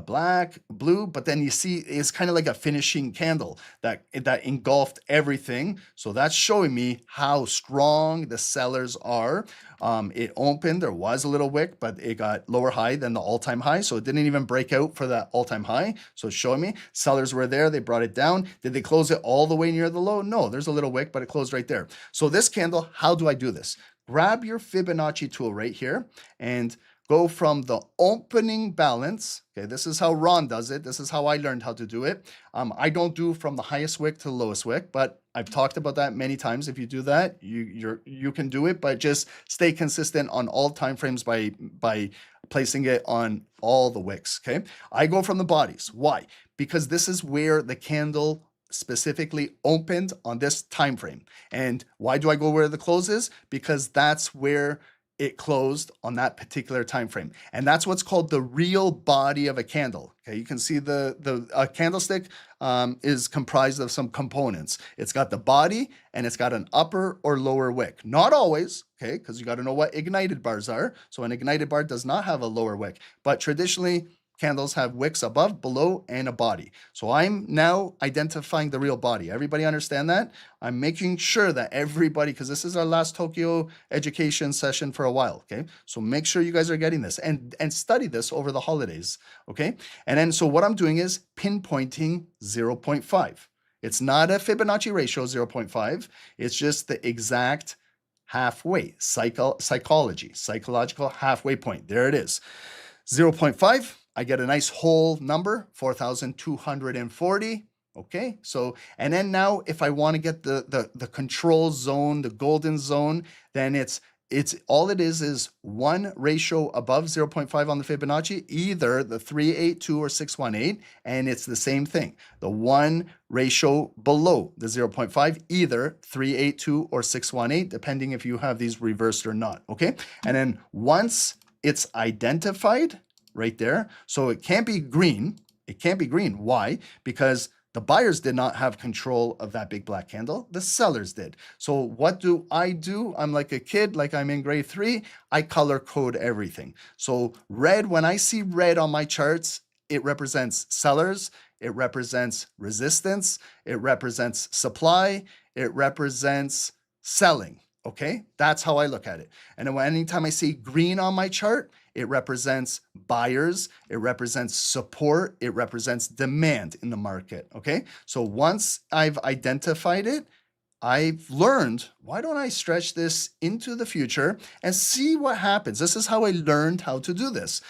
black, blue, but then you see it's kind of like a finishing candle that engulfed everything. So that's showing me how strong the sellers are. It opened, there was a little wick, but it got lower high than the all-time high. So it didn't even break out for that all-time high. So it's showing me sellers were there. They brought it down. Did they close it all the way near the low? No, there's a little wick, but it closed right there. So this candle, how do I do this? Grab your Fibonacci tool right here and go from the opening balance. Okay, this is how Ron does it. This is how I learned how to do it. I don't do from the highest wick to the lowest wick, but I've talked about that many times. If you do that, you can do it, but just stay consistent on all time frames by placing it on all the wicks. Okay, I go from the bodies. Why? Because this is where the candle specifically opened on this time frame. And why do I go where the close is? Because that's where it closed on that particular time frame, and that's what's called the real body of a candle. Okay, you can see a candlestick is comprised of some components. It's got the body and it's got an upper or lower wick. Not always, okay, because you got to know what ignited bars are. So an ignited bar does not have a lower wick, but traditionally candles have wicks above, below, and a body. So I'm now identifying the real body. Everybody understand that? I'm making sure that everybody, because this is our last Tokyo education session for a while, okay? So make sure you guys are getting this and study this over the holidays, okay? And then, so what I'm doing is pinpointing 0.5. It's not a Fibonacci ratio 0.5. It's just the exact halfway, psychological halfway point. There it is. 0.5. I get a nice whole number, 4,240. Okay, so, and then now if I want to get the control zone, the golden zone, then it's all it is one ratio above 0.5 on the Fibonacci, either the 382 or 618, and it's the same thing. The one ratio below the 0.5, either 382 or 618, depending if you have these reversed or not. Okay, and then once it's identified, right there. So it can't be green. It can't be green. Why? Because the buyers did not have control of that big black candle. The sellers did. So what do? I'm like a kid, like I'm in grade 3. I color code everything. So red, when I see red on my charts, it represents sellers. It represents resistance. It represents supply. It represents selling. Okay, that's how I look at it. And then anytime I see green on my chart, it represents buyers, it represents support, it represents demand in the market. Okay, so once I've identified it, I've learned, why don't I stretch this into the future and see what happens? This is how I learned how to do this.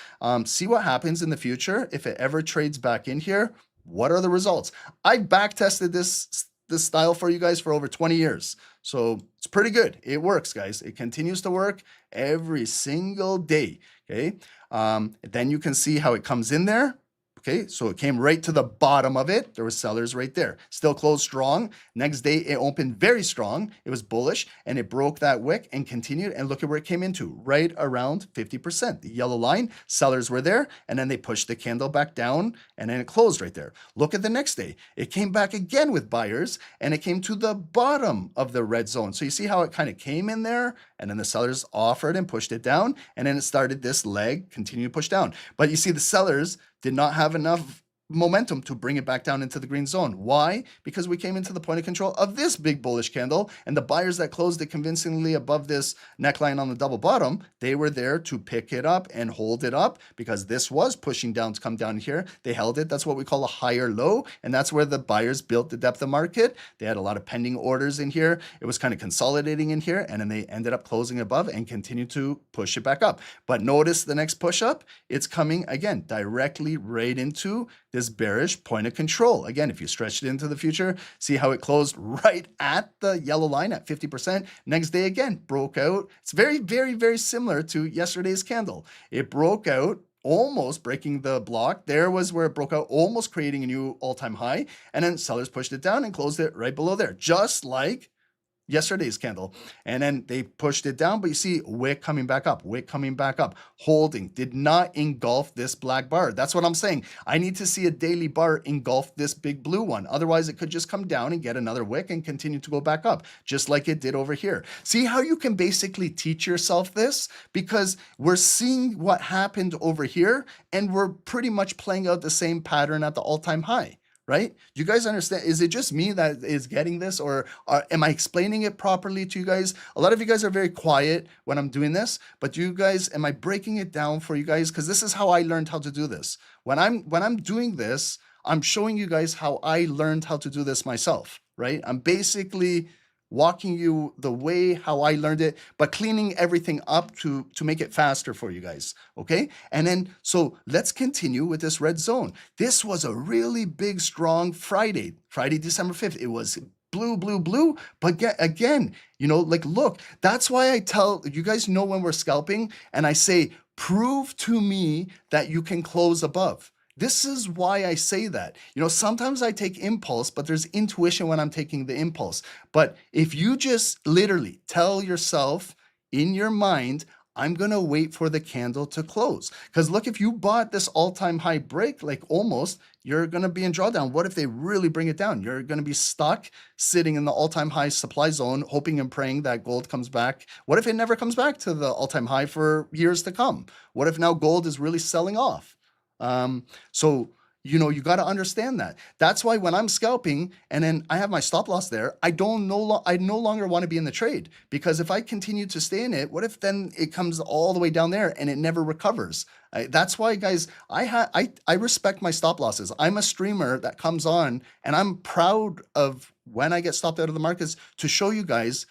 See what happens in the future. If it ever trades back in here, what are the results? I back tested this style for you guys for over 20 years. So it's pretty good. It works, guys. It continues to work every single day. Okay. Then you can see how it comes in there. Okay, so it came right to the bottom of it. There were sellers right there. Still closed strong. Next day, it opened very strong. It was bullish, and it broke that wick and continued. And look at where it came into, right around 50%. The yellow line, sellers were there, and then they pushed the candle back down, and then it closed right there. Look at the next day. It came back again with buyers, and it came to the bottom of the red zone. So you see how it kind of came in there, and then the sellers offered and pushed it down, and then it started this leg, continued to push down. But you see the sellers did not have enough momentum to bring it back down into the green zone. Why? Because we came into the point of control of this big bullish candle, and the buyers that closed it convincingly above this neckline on the double bottom, they were there to pick it up and hold it up because this was pushing down to come down here. They held it. That's what we call a higher low, and that's where the buyers built the depth of market. They had a lot of pending orders in here. It was kind of consolidating in here, and then they ended up closing above and continued to push it back up. But notice the next push up, it's coming again directly right into this bearish point of control. Again, if you stretch it into the future, see how it closed right at the yellow line at 50%. Next day again, broke out. It's very, very, very similar to yesterday's candle. It broke out, almost breaking the block. There was where it broke out, almost creating a new all-time high. And then sellers pushed it down and closed it right below there, just like yesterday's candle. And then they pushed it down, but you see wick coming back up, holding, did not engulf this black bar. That's what I'm saying. I need to see a daily bar engulf this big blue one. Otherwise, it could just come down and get another wick and continue to go back up, just like it did over here. See how you can basically teach yourself this? Because we're seeing what happened over here, and we're pretty much playing out the same pattern at the all-time high. Right? Do you guys understand? Is it just me that is getting this, or am I explaining it properly to you guys? A lot of you guys are very quiet when I'm doing this, but you guys, am I breaking it down for you guys? Because this is how I learned how to do this. When I'm doing this, I'm showing you guys how I learned how to do this myself, right? I'm basically walking you the way how I learned it, but cleaning everything up to make it faster for you guys, okay? And then, so let's continue with this red zone. This was a really big, strong Friday, December 5th. It was blue, blue, blue, but again, you know, like, look, that's why I tell you guys know when we're scalping and I say, prove to me that you can close above. This is why I say that. You know, sometimes I take impulse, but there's intuition when I'm taking the impulse. But if you just literally tell yourself in your mind, I'm going to wait for the candle to close. Because look, if you bought this all-time high break, like almost, you're going to be in drawdown. What if they really bring it down? You're going to be stuck sitting in the all-time high supply zone, hoping and praying that gold comes back. What if it never comes back to the all-time high for years to come? What if now gold is really selling off? So, you know, you got to understand that. That's why when I'm scalping and then I have my stop loss there, I no longer want to be in the trade, because if I continue to stay in it, what if then it comes all the way down there and it never recovers? That's why, guys, I respect my stop losses. I'm a streamer that comes on and I'm proud of when I get stopped out of the markets to show you guys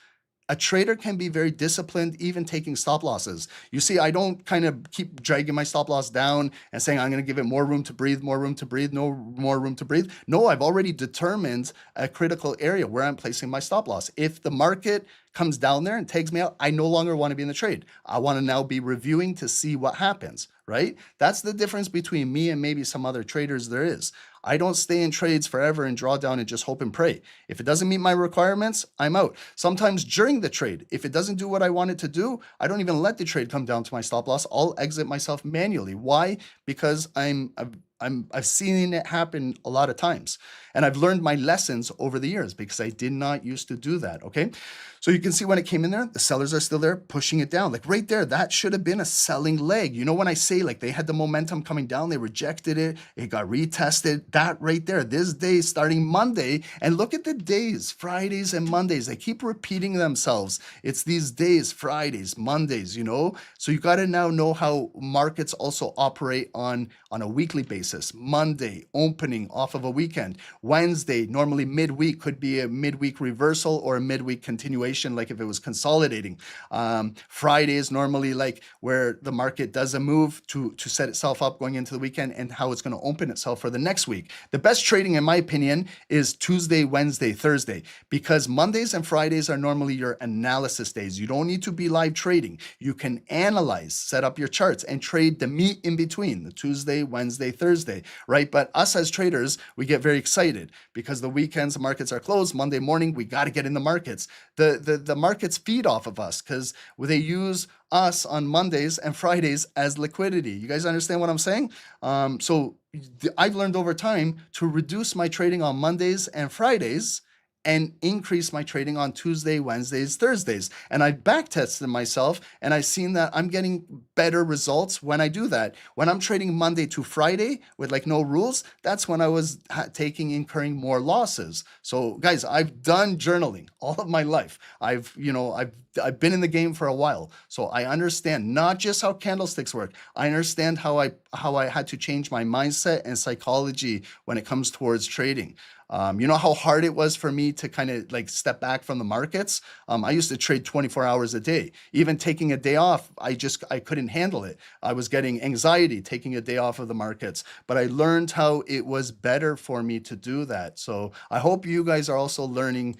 a trader can be very disciplined, even taking stop losses. You see, I don't kind of keep dragging my stop loss down and saying, I'm going to give it more room to breathe, more room to breathe, no more room to breathe. No, I've already determined a critical area where I'm placing my stop loss. If the market comes down there and takes me out, I no longer want to be in the trade. I want to now be reviewing to see what happens, right? That's the difference between me and maybe some other traders there is. I don't stay in trades forever and draw down and just hope and pray. If it doesn't meet my requirements, I'm out. Sometimes during the trade, if it doesn't do what I want it to do, I don't even let the trade come down to my stop loss. I'll exit myself manually. Why? Because I've seen it happen a lot of times. And I've learned my lessons over the years because I did not used to do that, okay? So you can see when it came in there, the sellers are still there pushing it down. Like right there, that should have been a selling leg. You know, when I say like they had the momentum coming down, they rejected it, it got retested, that right there, this day starting Monday, and look at the days, Fridays and Mondays, they keep repeating themselves. It's these days, Fridays, Mondays, you know? So you gotta now know how markets also operate on a weekly basis. Monday, opening off of a weekend. Wednesday, normally midweek, could be a midweek reversal or a midweek continuation, like if it was consolidating. Friday is normally like where the market does a move to set itself up going into the weekend and how it's going to open itself for the next week. The best trading, in my opinion, is Tuesday, Wednesday, Thursday, because Mondays and Fridays are normally your analysis days. You don't need to be live trading. You can analyze, set up your charts, and trade the meat in between, the Tuesday, Wednesday, Thursday, right? But us as traders, we get very excited because the weekends, the markets are closed. Monday morning, we got to get in the markets. The markets feed off of us because they use us on Mondays and Fridays as liquidity. You guys understand what I'm saying? So I've learned over time to reduce my trading on Mondays and Fridays and increase my trading on Tuesday, Wednesdays, Thursdays. And I back-tested myself and I've seen that I'm getting better results when I do that. When I'm trading Monday to Friday with like no rules, that's when I was incurring more losses. So guys, I've done journaling all of my life. I've been in the game for a while. So I understand not just how candlesticks work. I understand how I had to change my mindset and psychology when it comes towards trading. You know how hard it was for me to kind of like step back from the markets? I used to trade 24 hours a day. Even taking a day off, I couldn't handle it. I was getting anxiety taking a day off of the markets, but I learned how it was better for me to do that. So I hope you guys are also learning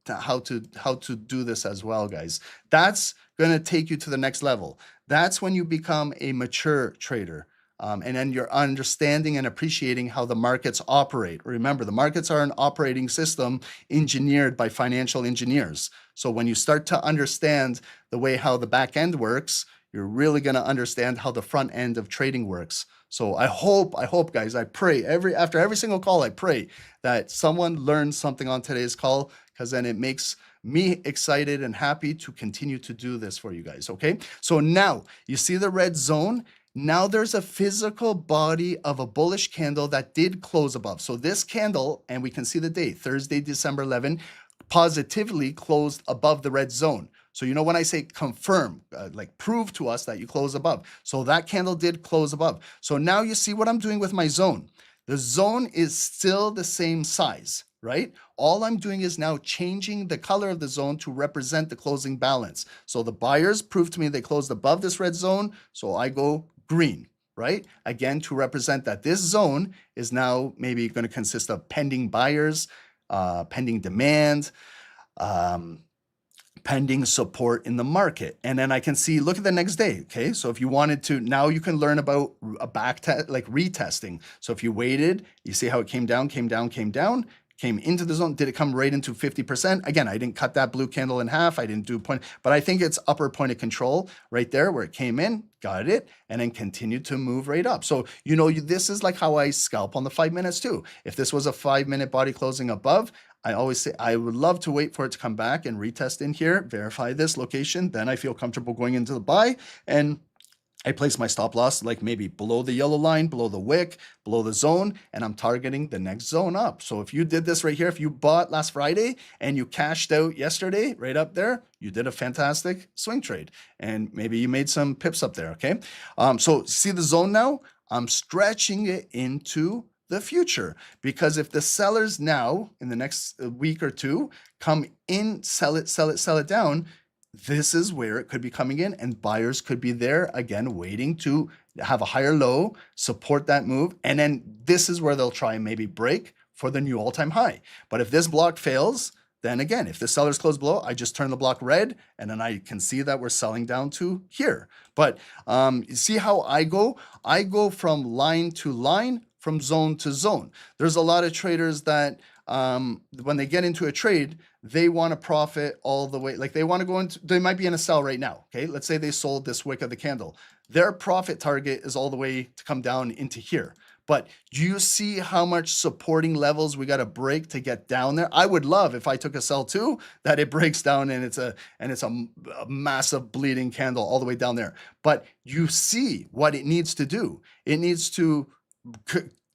how to do this as well, guys. That's going to take you to the next level. That's when you become a mature trader. And then you're understanding and appreciating how the markets operate. Remember, the markets are an operating system engineered by financial engineers. So when you start to understand the way how the back end works, you're really going to understand how the front end of trading works. So I hope, guys, I pray after every single call, I pray that someone learns something on today's call, because then it makes me excited and happy to continue to do this for you guys. Okay. So now you see the red zone. Now there's a physical body of a bullish candle that did close above. So this candle, and we can see the date, Thursday, December 11, positively closed above the red zone. So, you know, when I say confirm, like prove to us that you close above. So that candle did close above. So now you see what I'm doing with my zone. The zone is still the same size, right? All I'm doing is now changing the color of the zone to represent the closing balance. So the buyers proved to me they closed above this red zone, so I go green, right? Again, to represent that this zone is now maybe going to consist of pending buyers, pending demand, pending support in the market. And then I can see, look at the next day, okay? So if you wanted to, now you can learn about a back test, like retesting. So if you waited, you see how it came down, came into the zone. Did it come right into 50%? Again, I didn't cut that blue candle in half. I didn't do point, but I think it's upper point of control right there where it came in, got it, and then continued to move right up. So, this is like how I scalp on the 5 minutes too. If this was a 5-minute body closing above, I always say I would love to wait for it to come back and retest in here, verify this location. Then I feel comfortable going into the buy, and I place my stop loss like maybe below the yellow line, below the wick, below the zone, and I'm targeting the next zone up. So if you did this right here, if you bought last Friday and you cashed out yesterday right up there, you did a fantastic swing trade, and maybe you made some pips up there, okay? So see the zone now? I'm stretching it into the future, because if the sellers now in the next week or two come in, sell it down, this is where it could be coming in, and buyers could be there again waiting to have a higher low, support that move, and then this is where they'll try and maybe break for the new all-time high. But if this block fails, then again, if the sellers close below, I just turn the block red, and then I can see that we're selling down to here. But you see how I go? I go from line to line, from zone to zone. There's a lot of traders that when they get into a trade, they want to profit all the way. Like they want to go into, they might be in a sell right now. Okay. Let's say they sold this wick of the candle. Their profit target is all the way to come down into here. But do you see how much supporting levels we got to break to get down there? I would love if I took a sell too, that it breaks down and it's a massive bleeding candle all the way down there. But you see what it needs to do. It needs to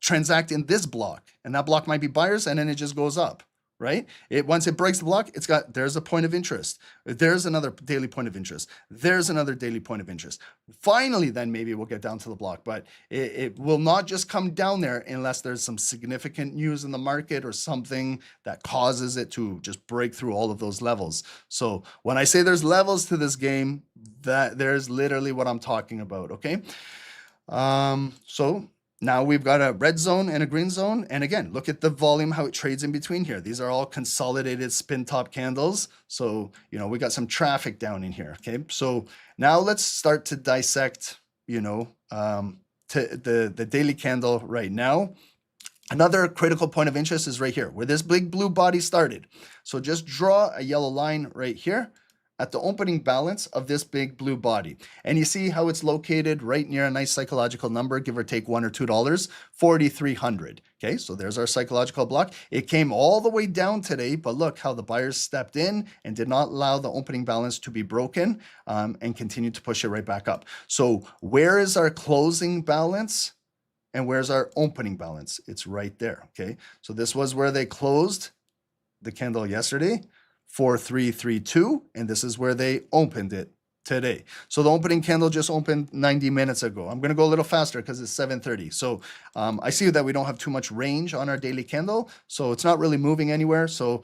transact in this block, and that block might be buyers, and then it just goes up, right? Once it breaks the block, there's a point of interest. There's another daily point of interest. There's another daily point of interest. Finally, then maybe we'll get down to the block, but it will not just come down there unless there's some significant news in the market or something that causes it to just break through all of those levels. So when I say there's levels to this game, that there's literally what I'm talking about, okay? So now we've got a red zone and a green zone. And again, look at the volume, how it trades in between here. These are all consolidated spin top candles. So, we got some traffic down in here. Okay. So now let's start to dissect, the daily candle right now. Another critical point of interest is right here where this big blue body started. So just draw a yellow line right here at the opening balance of this big blue body. And you see how it's located right near a nice psychological number, give or take $1 or $2, 4,300. Okay, so there's our psychological block. It came all the way down today, but look how the buyers stepped in and did not allow the opening balance to be broken and continued to push it right back up. So where is our closing balance? And where's our opening balance? It's right there, okay? So this was where they closed the candle yesterday, 4,332, and this is where they opened it today. So the opening candle just opened 90 minutes ago. I'm going to go a little faster because it's 7:30. So I see that we don't have too much range on our daily candle, so it's not really moving anywhere. So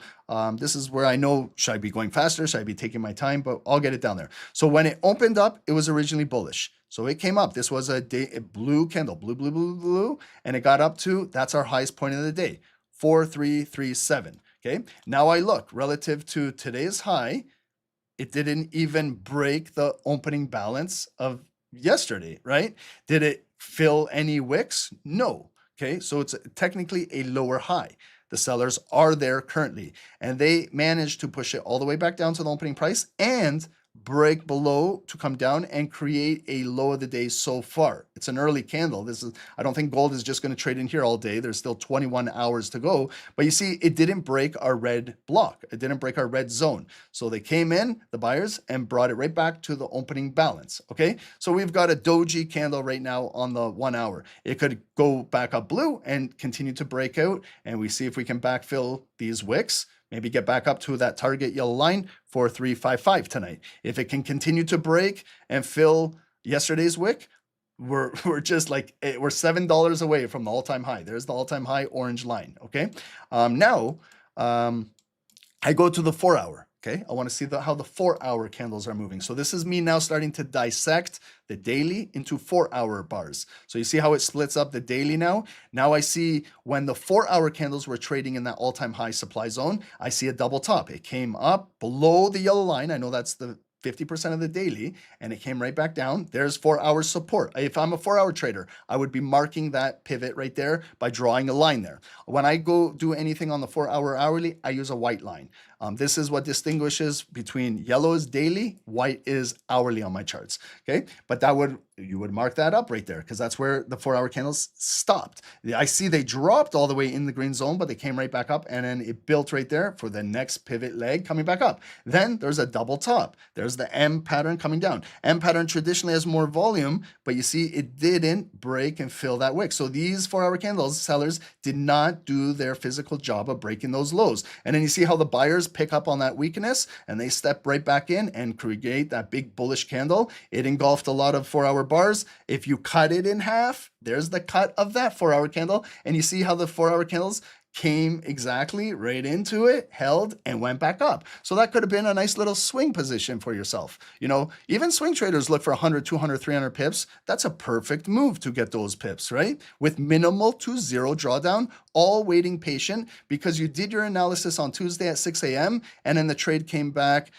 this is where I know, should I be going faster? Should I be taking my time? But I'll get it down there. So when it opened up, it was originally bullish. So it came up. This was a blue candle, blue, and it got up to, that's our highest point of the day, 4,337. Okay, now I look relative to today's high, it didn't even break the opening balance of yesterday, right? Did it fill any wicks? No. Okay, so it's technically a lower high. The sellers are there currently, and they managed to push it all the way back down to the opening price and break below to come down and create a low of the day so far. It's an early candle. I don't think gold is just going to trade in here all day. There's still 21 hours to go. But you see, it didn't break our red block. It didn't break our red zone. So they came in, the buyers, and brought it right back to the opening balance. Okay. So we've got a doji candle right now on the 1 hour. It could go back up blue and continue to break out. And we see if we can backfill these wicks. Maybe get back up to that target yellow line, 4,355 tonight. If it can continue to break and fill yesterday's wick, we're just like, we're $7 away from the all-time high. There's the all-time high orange line, okay? Now, I go to the 4 hour. Okay, I want to see how the 4 hour candles are moving. So this is me now starting to dissect the daily into 4 hour bars. So you see how it splits up the daily now? Now I see when the 4 hour candles were trading in that all-time high supply zone, I see a double top. It came up below the yellow line. I know that's the 50% of the daily, and it came right back down. There's 4 hour support. If I'm a 4 hour trader, I would be marking that pivot right there by drawing a line there. When I go do anything on the 4 hour hourly, I use a white line. This is what distinguishes between yellow is daily, white is hourly on my charts. Okay, but you would mark that up right there because that's where the 4 hour candles stopped. I see they dropped all the way in the green zone, but they came right back up, and then it built right there for the next pivot leg coming back up. Then there's a double top. There's the M pattern coming down. M pattern traditionally has more volume, but you see it didn't break and fill that wick. So these 4 hour candles, sellers did not do their physical job of breaking those lows. And then you see how the buyers pick up on that weakness and they step right back in and create that big bullish candle. It engulfed a lot of 4 hour bars. If you cut it in half, there's the cut of that 4 hour candle. And you see how the 4 hour candles came exactly right into it, held, and went back up. So that could have been a nice little swing position for yourself. You know, even swing traders look for 100, 200, 300 pips. That's a perfect move to get those pips, right? With minimal to zero drawdown, all waiting patient because you did your analysis on Tuesday at 6 a.m. and then the trade came back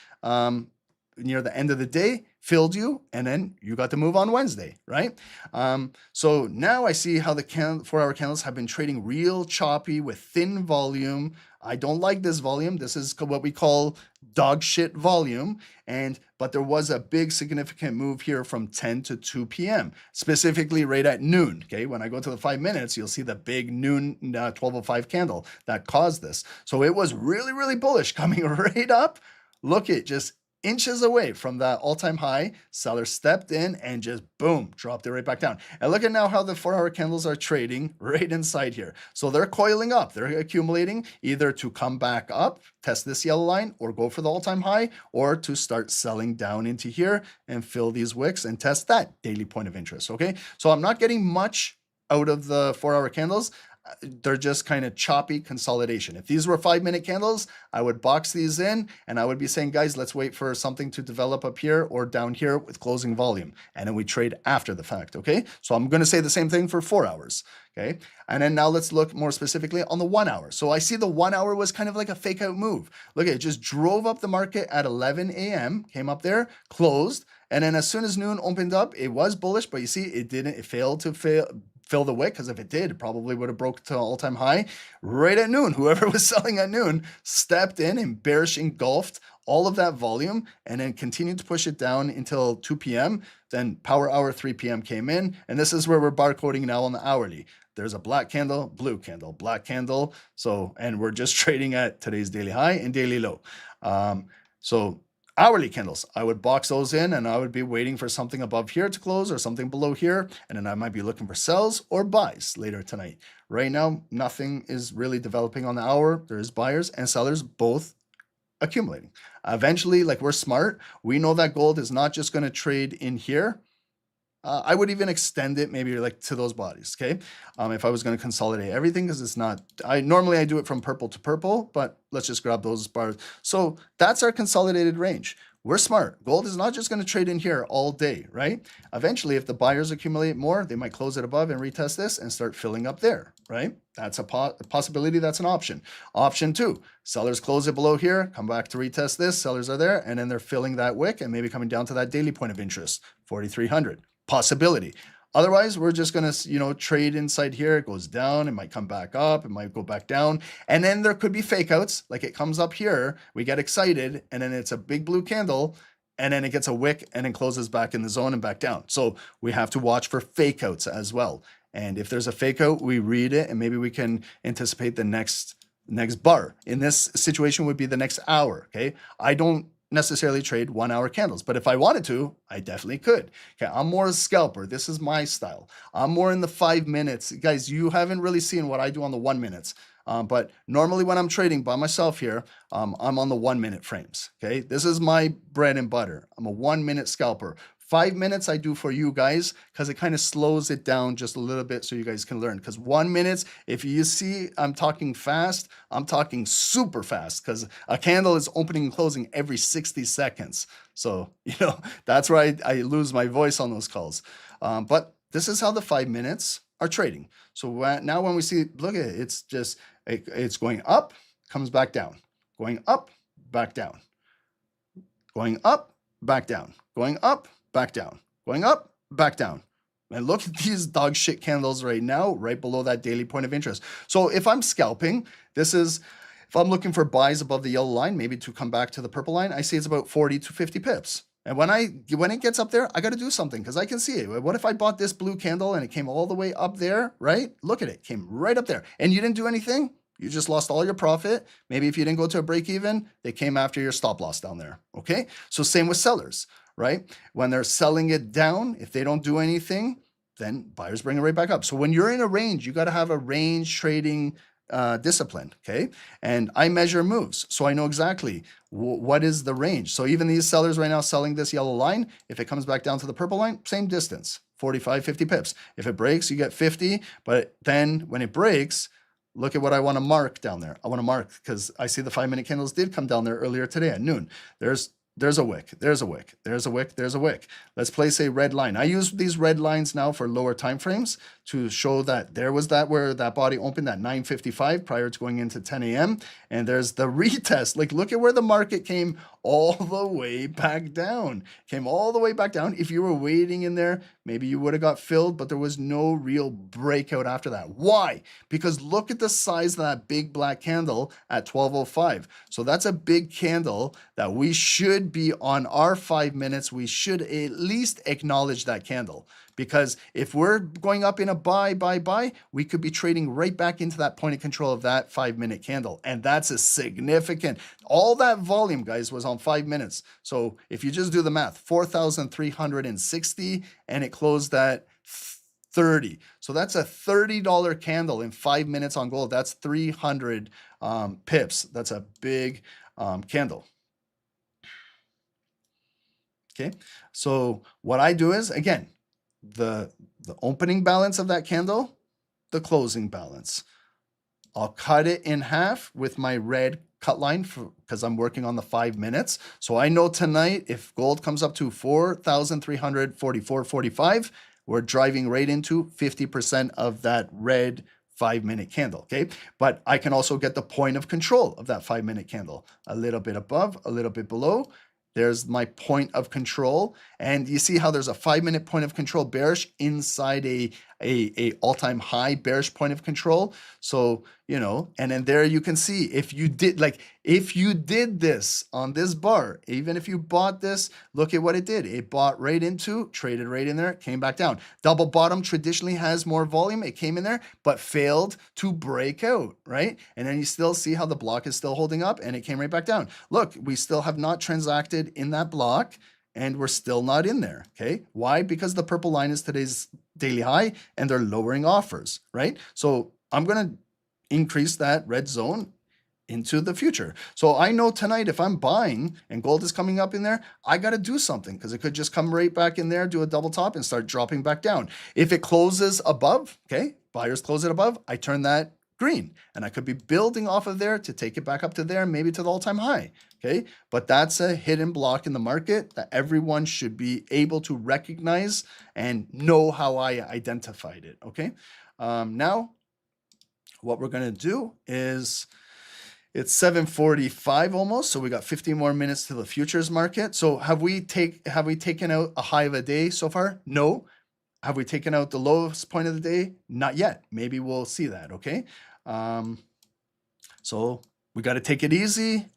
near the end of the day, filled you, and then you got to move on Wednesday, right? So now I see how the 4 hour candles have been trading real choppy with thin volume. I don't like this volume. This is what we call dog shit volume. But there was a big significant move here from 10 to 2 p.m., specifically right at noon. Okay, when I go to the 5 minutes, you'll see the big noon 12:05 candle that caused this. So it was really, really bullish coming right up. Look at just inches away from that all-time high. Seller stepped in and just boom, dropped it right back down. And look at now how the 4 hour candles are trading right inside here. So they're coiling up, they're accumulating either to come back up, test this yellow line, or go for the all-time high, or to start selling down into here and fill these wicks and test that daily point of interest. Okay, so I'm not getting much out of the 4 hour candles. They're just kind of choppy consolidation. If these were 5-minute candles, I would box these in and I would be saying, guys, let's wait for something to develop up here or down here with closing volume. And then we trade after the fact, okay? So I'm going to say the same thing for 4 hours, okay? And then now let's look more specifically on the 1 hour. So I see the 1 hour was kind of like a fake out move. Look at it, just drove up the market at 11 a.m., came up there, closed. And then as soon as noon opened up, it was bullish, but you see it failed to fill the wick, because if it did, it probably would have broke to all-time high right at noon. Whoever was selling at noon stepped in and bearish engulfed all of that volume and then continued to push it down until 2 p.m. Then power hour 3 p.m. came in, and this is where we're barcoding now on the hourly. There's a black candle, blue candle, black candle. So, and we're just trading at today's daily high and daily low. So hourly candles, I would box those in and I would be waiting for something above here to close or something below here. And then I might be looking for sells or buys later tonight. Right now, nothing is really developing on the hour. There's buyers and sellers both accumulating. Eventually, like we're smart, we know that gold is not just going to trade in here. I would even extend it maybe like to those bodies, okay? If I was going to consolidate everything, because it's not, normally I do it from purple to purple, but let's just grab those bars. So that's our consolidated range. We're smart. Gold is not just going to trade in here all day, right? Eventually, if the buyers accumulate more, they might close it above and retest this and start filling up there, right? That's a possibility. That's an option. Option 2, sellers close it below here, come back to retest this, sellers are there, and then they're filling that wick and maybe coming down to that daily point of interest, 4,300. Possibility. Otherwise, we're just going to, trade inside here. It goes down. It might come back up. It might go back down. And then there could be fake outs. Like it comes up here. We get excited. And then it's a big blue candle. And then it gets a wick and then closes back in the zone and back down. So we have to watch for fake outs as well. And if there's a fake out, we read it and maybe we can anticipate the next bar. In this situation would be the next hour. Okay. I don't necessarily trade 1 hour candles, but if I wanted to, I definitely could. Okay, I'm more a scalper. This is my style. I'm more in the 5 minutes. Guys, you haven't really seen what I do on the 1 minutes. But normally when I'm trading by myself here, I'm on the 1 minute frames. Okay, this is my bread and butter. I'm a 1 minute scalper. 5 minutes I do for you guys because it kind of slows it down just a little bit so you guys can learn. Because 1 minute, if you see I'm talking fast, I'm talking super fast because a candle is opening and closing every 60 seconds. So, that's where I lose my voice on those calls. But this is how the 5 minutes are trading. So now when we see, look at it, it's going up, comes back down, going up, back down, going up, back down, going up, back down, going up, back down. And look at these dog shit candles right now, right below that daily point of interest. So if I'm scalping, if I'm looking for buys above the yellow line, maybe to come back to the purple line, I see it's about 40 to 50 pips. And when it gets up there, I got to do something because I can see it. What if I bought this blue candle and it came all the way up there, right? Look at it, came right up there. And you didn't do anything? You just lost all your profit. Maybe if you didn't go to a break even, they came after your stop loss down there, okay? So same with sellers, right? When they're selling it down, if they don't do anything, then buyers bring it right back up. So when you're in a range, you got to have a range trading discipline, okay? And I measure moves, so I know exactly what is the range. So even these sellers right now selling this yellow line, if it comes back down to the purple line, same distance, 45, 50 pips. If it breaks, you get 50, but then when it breaks, look at what I want to mark down there. I want to mark because I see the 5 minute candles did come down there earlier today at noon. There's a wick, there's a wick, there's a wick, there's a wick. Let's place a red line. I use these red lines now for lower time frames to show that there was that where that body opened at 9:55 prior to going into 10 a.m. And there's the retest. Like, look at where the market came all the way back down. Came all the way back down. If you were waiting in there, maybe you would have got filled, but there was no real breakout after that. Why? Because look at the size of that big black candle at 12:05. So that's a big candle that we should be on our 5 minutes. We should at least acknowledge that candle. Because if we're going up in a buy, we could be trading right back into that point of control of that 5 minute candle. And that's a significant, all that volume, guys, was on 5 minutes. So if you just do the math, 4,360 and it closed at 30. So that's a $30 candle in 5 minutes on gold. That's 300 pips. That's a big candle. Okay. So what I do is, again, the opening balance of that candle, the closing balance. I'll cut it in half with my red cut line because I'm working on the 5 minutes. So I know tonight if gold comes up to 4,344.45, we're driving right into 50% of that red 5 minute candle, okay? But I can also get the point of control of that 5 minute candle. A little bit above, a little bit below. There's my point of control. And you see how there's a 5 minute point of control bearish inside a all-time high bearish point of control. So, and then there you can see if you did this on this bar, even if you bought this, look at what it did. It bought right into, traded right in there, came back down. Double bottom traditionally has more volume. It came in there, but failed to break out, right? And then you still see how the block is still holding up and it came right back down. Look, we still have not transacted in that block and we're still not in there, okay? Why? Because the purple line is today's daily high and they're lowering offers, right? So I'm going to increase that red zone into the future. So I know tonight if I'm buying and gold is coming up in there, I got to do something because it could just come right back in there, do a double top and start dropping back down. If it closes above, okay, buyers close it above, I turn that green and I could be building off of there to take it back up to there, maybe to the all-time high, okay? But that's a hidden block in the market that everyone should be able to recognize and know how I identified it, okay? Now, what we're going to do is it's 7:45 almost, so we got 15 more minutes to the futures market. So have we taken out a high of a day so far? No. Have we taken out the lowest point of the day? Not yet. Maybe we'll see that, okay? So we got to take it easy.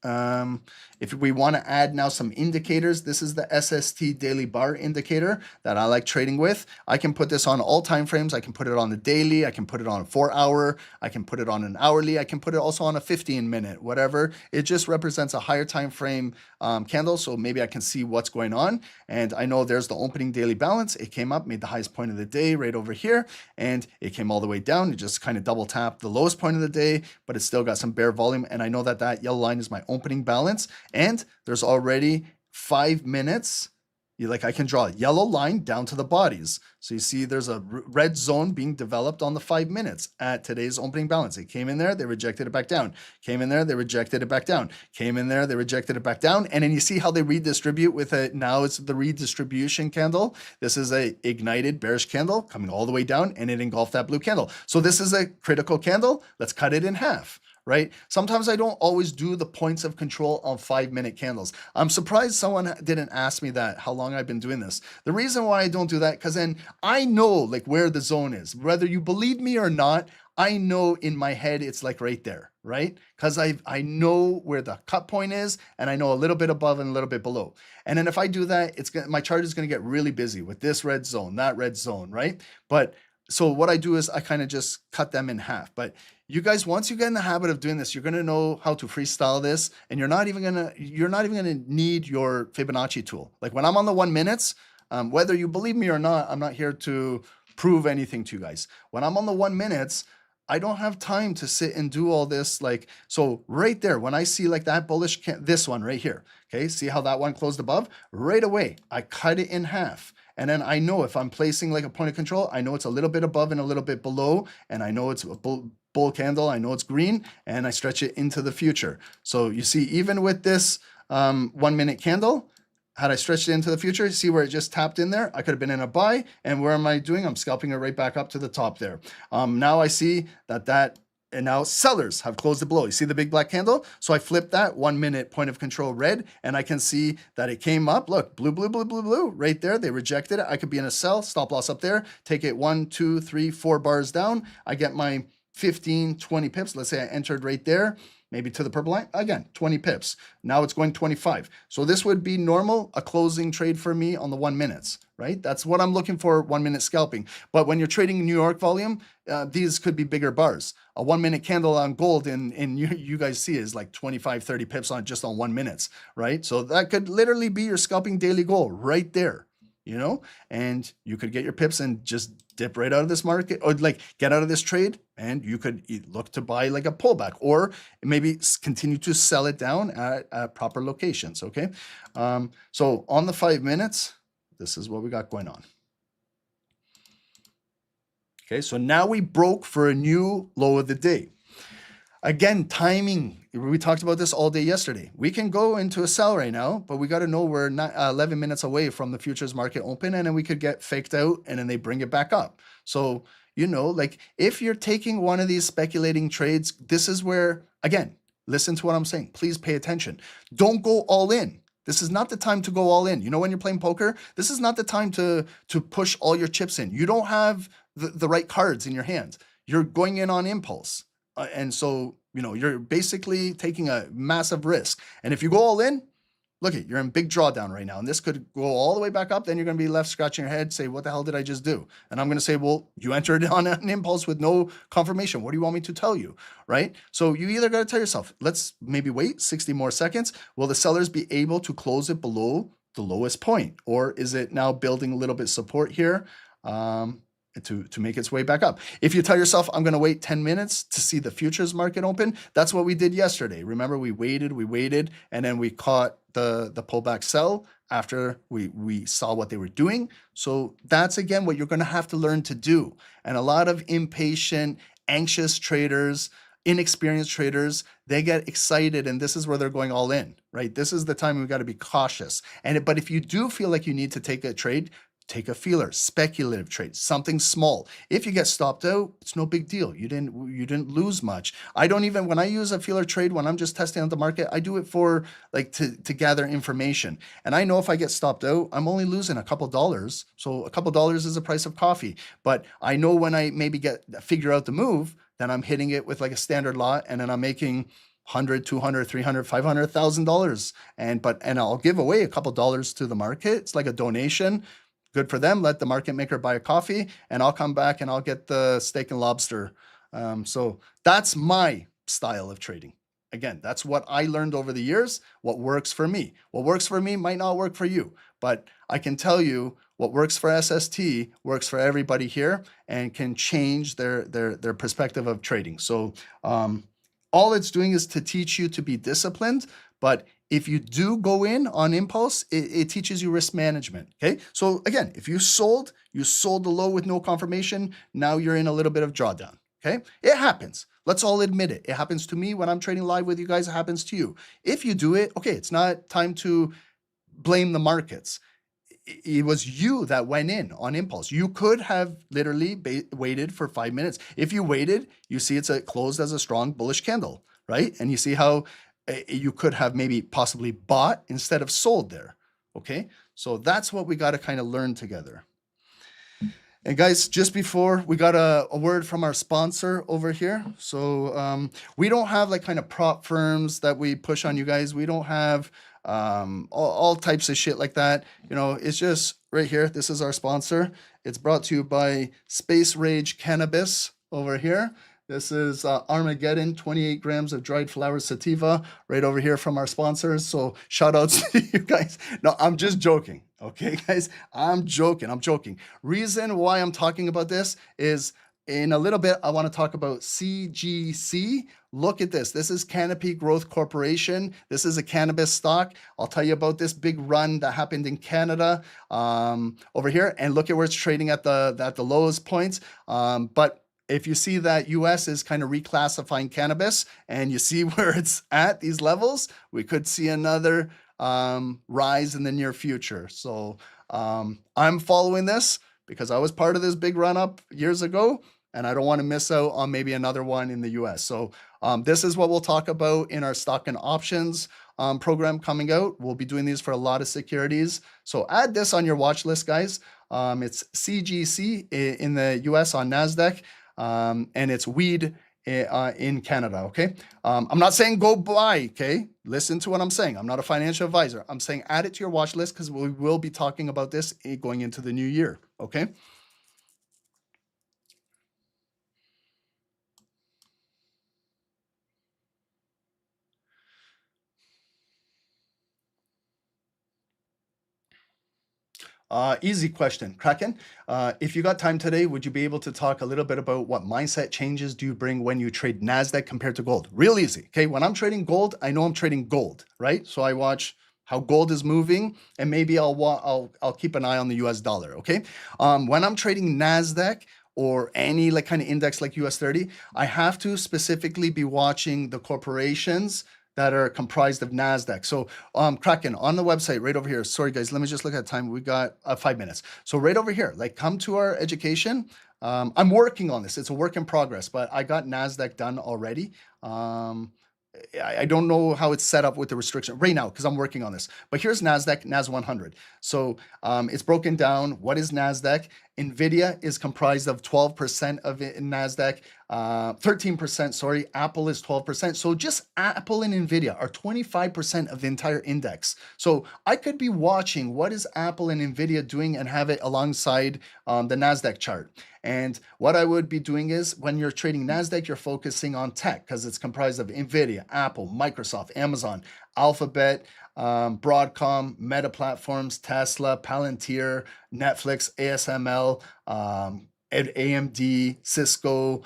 If we want to add now some indicators, this is the SST daily bar indicator that I like trading with. I can put this on all time frames. I can put it on the daily. I can put it on a 4 hour. I can put it on an hourly. I can put it also on a 15 minute, whatever. It just represents a higher time frame candle. So maybe I can see what's going on. And I know there's the opening daily balance. It came up, made the highest point of the day right over here. And it came all the way down. It just kind of double tapped the lowest point of the day, but it's still got some bear volume. And I know that yellow line is my opening balance. And there's already 5 minutes, I can draw a yellow line down to the bodies. So you see there's a red zone being developed on the 5 minutes at today's opening balance. It came in there, they rejected it back down. Came in there, they rejected it back down. Came in there, they rejected it back down. And then you see how they redistribute with it. Now it's the redistribution candle. This is a ignited bearish candle coming all the way down, and it engulfed that blue candle. So this is a critical candle. Let's cut it in half. Right? Sometimes I don't always do the points of control on 5-minute candles. I'm surprised someone didn't ask me that, how long I've been doing this. The reason why I don't do that, because then I know like where the zone is. Whether you believe me or not, I know in my head it's like right there, right? Because I know where the cut point is, and I know a little bit above and a little bit below. And then if I do that, my chart is going to get really busy with this red zone, that red zone, right? But so what I do is I kind of just cut them in half. But you guys, once you get in the habit of doing this, you're going to know how to freestyle this, and you're not even going to need your Fibonacci tool. Like when I'm on the 1 minutes, whether you believe me or not, I'm not here to prove anything to you guys. When I'm on the 1 minutes, I don't have time to sit and do all this. Like, so right there, when I see like that bullish, this one right here, okay, see how that one closed above? Right away, I cut it in half. And then I know if I'm placing like a point of control, I know it's a little bit above and a little bit below, and I know it's a bull candle, I know it's green, and I stretch it into the future. So you see, even with this 1 minute candle, had I stretched it into the future, see where it just tapped in there? I could have been in a buy, and where am I doing? I'm scalping it right back up to the top there. Now I see and now sellers have closed it below. You see the big black candle? So I flipped that 1 minute point of control red, and I can see that it came up. Look, blue, blue, blue, blue, blue, right there. They rejected it. I could be in a sell, stop loss up there, take it 1, 2, 3, 4 bars down. I get my 15, 20 pips. Let's say I entered right there, maybe to the purple line. Again, 20 pips. Now it's going 25. So this would be normal, a closing trade for me on the 1 minutes, right? That's what I'm looking for, 1 minute scalping. But when you're trading New York volume, these could be bigger bars. A 1 minute candle on gold in you guys see is like 25, 30 pips on just on 1 minute, right? So that could literally be your scalping daily goal right there, you know? And you could get your pips and just dip right out of this market, or like get out of this trade, and you could look to buy like a pullback, or maybe continue to sell it down at proper locations, okay? So on the 5 minutes, this is what we got going on. Okay, so now we broke for a new low of the day. Again, timing. We talked about this all day yesterday. We can go into a sell right now, but we got to know we're not 11 minutes away from the futures market open, and then we could get faked out, and then they bring it back up. So, you know, like if you're taking one of these speculating trades, this is where, again, listen to what I'm saying. Please pay attention. Don't go all in. This is not the time to go all in. You know, when you're playing poker, this is not the time to push all your chips in. You don't have the right cards in your hand. You're going in on impulse. And so, you know, you're basically taking a massive risk. And if you go all in, look you're in big drawdown right now. And this could go all the way back up. Then you're going to be left scratching your head, say, what the hell did I just do? And I'm going to say, well, you entered on an impulse with no confirmation. What do you want me to tell you? Right? So you either got to tell yourself, let's maybe wait 60 more seconds. Will the sellers be able to close it below the lowest point? Or is it now building a little bit of support here? To make its way back up. If you tell yourself, I'm going to wait 10 minutes to see the futures market open, that's what we did yesterday. Remember, we waited, and then we caught the pullback sell after we saw what they were doing. So that's, again, what you're going to have to learn to do. And a lot of impatient, anxious traders, inexperienced traders, they get excited, and this is where they're going all in, right? This is the time we've got to be cautious. But if you do feel like you need to take a trade, take a feeler, speculative trade, something small. If you get stopped out, it's no big deal. You didn't lose much. I don't even, when I use a feeler trade, when I'm just testing out the market, I do it for like to gather information. And I know if I get stopped out, I'm only losing a couple dollars. So a couple dollars is the price of coffee. But I know when I maybe figure out the move, then I'm hitting it with like a standard lot, and then I'm making $100, $200, $300, $500, $1,000. And I'll give away a couple dollars to the market. It's like a donation. Good for them. Let the market maker buy a coffee, and I'll come back and I'll get the steak and lobster. So that's my style of trading. Again, that's what I learned over the years, what works for me. What works for me might not work for you, but I can tell you what works for SST works for everybody here and can change their perspective of trading. So all it's doing is to teach you to be disciplined, but if you do go in on impulse, it teaches you risk management. Okay. So again, if you sold the low with no confirmation. Now you're in a little bit of drawdown. Okay. It happens. Let's all admit it. It happens to me when I'm trading live with you guys. It happens to you. If you do it, okay, it's not time to blame the markets. It was you that went in on impulse. You could have literally waited for 5 minutes. If you waited, you see it's closed as a strong bullish candle, right? And you see how you could have maybe possibly bought instead of sold there, okay? So that's what we got to kind of learn together. And guys, just before, we got a word from our sponsor over here. So we don't have like kind of prop firms that we push on you guys. We don't have all types of shit like that. You know, it's just right here. This is our sponsor. It's brought to you by Space Rage Cannabis over here. This is Armageddon, 28 grams of dried flower sativa right over here from our sponsors. So shout outs to you guys. No, I'm just joking. Okay, guys, I'm joking. Reason why I'm talking about this is in a little bit, I want to talk about CGC. Look at this. This is Canopy Growth Corporation. This is a cannabis stock. I'll tell you about this big run that happened in Canada over here. And look at where it's trading at the lowest points. But if you see that US is kind of reclassifying cannabis and you see where it's at these levels, we could see another rise in the near future. So I'm following this because I was part of this big run up years ago, and I don't want to miss out on maybe another one in the US. So this is what we'll talk about in our stock and options program coming out. We'll be doing these for a lot of securities. So add this on your watch list, guys. It's CGC in the US on NASDAQ, and it's weed in Canada, okay? I'm not saying go buy, okay? Listen to what I'm saying. I'm not a financial advisor. I'm saying add it to your watch list because we will be talking about this going into the new year, okay? Easy question, Kraken. If you got time today, would you be able to talk a little bit about what mindset changes do you bring when you trade NASDAQ compared to gold? Real easy, okay? When I'm trading gold, I know I'm trading gold, right? So I watch how gold is moving, and maybe I'll keep an eye on the US dollar, okay? When I'm trading NASDAQ or any like kind of index like US 30, I have to specifically be watching the corporations that are comprised of NASDAQ. So Kraken, on the website right over here, sorry guys, let me just look at time. We got 5 minutes. So right over here, like come to our education. I'm working on this. It's a work in progress, but I got NASDAQ done already. I don't know how it's set up with the restriction right now because I'm working on this. But here's NASDAQ, NAS100. So it's broken down. What is NASDAQ? NVIDIA is comprised of 12% of it in NASDAQ, 13%, sorry. Apple is 12%. So just Apple and NVIDIA are 25% of the entire index. So I could be watching what is Apple and NVIDIA doing and have it alongside the NASDAQ chart. And what I would be doing is when you're trading NASDAQ, you're focusing on tech because it's comprised of NVIDIA, Apple, Microsoft, Amazon, Alphabet, Broadcom, Meta Platforms, Tesla, Palantir, Netflix, ASML, AMD, Cisco.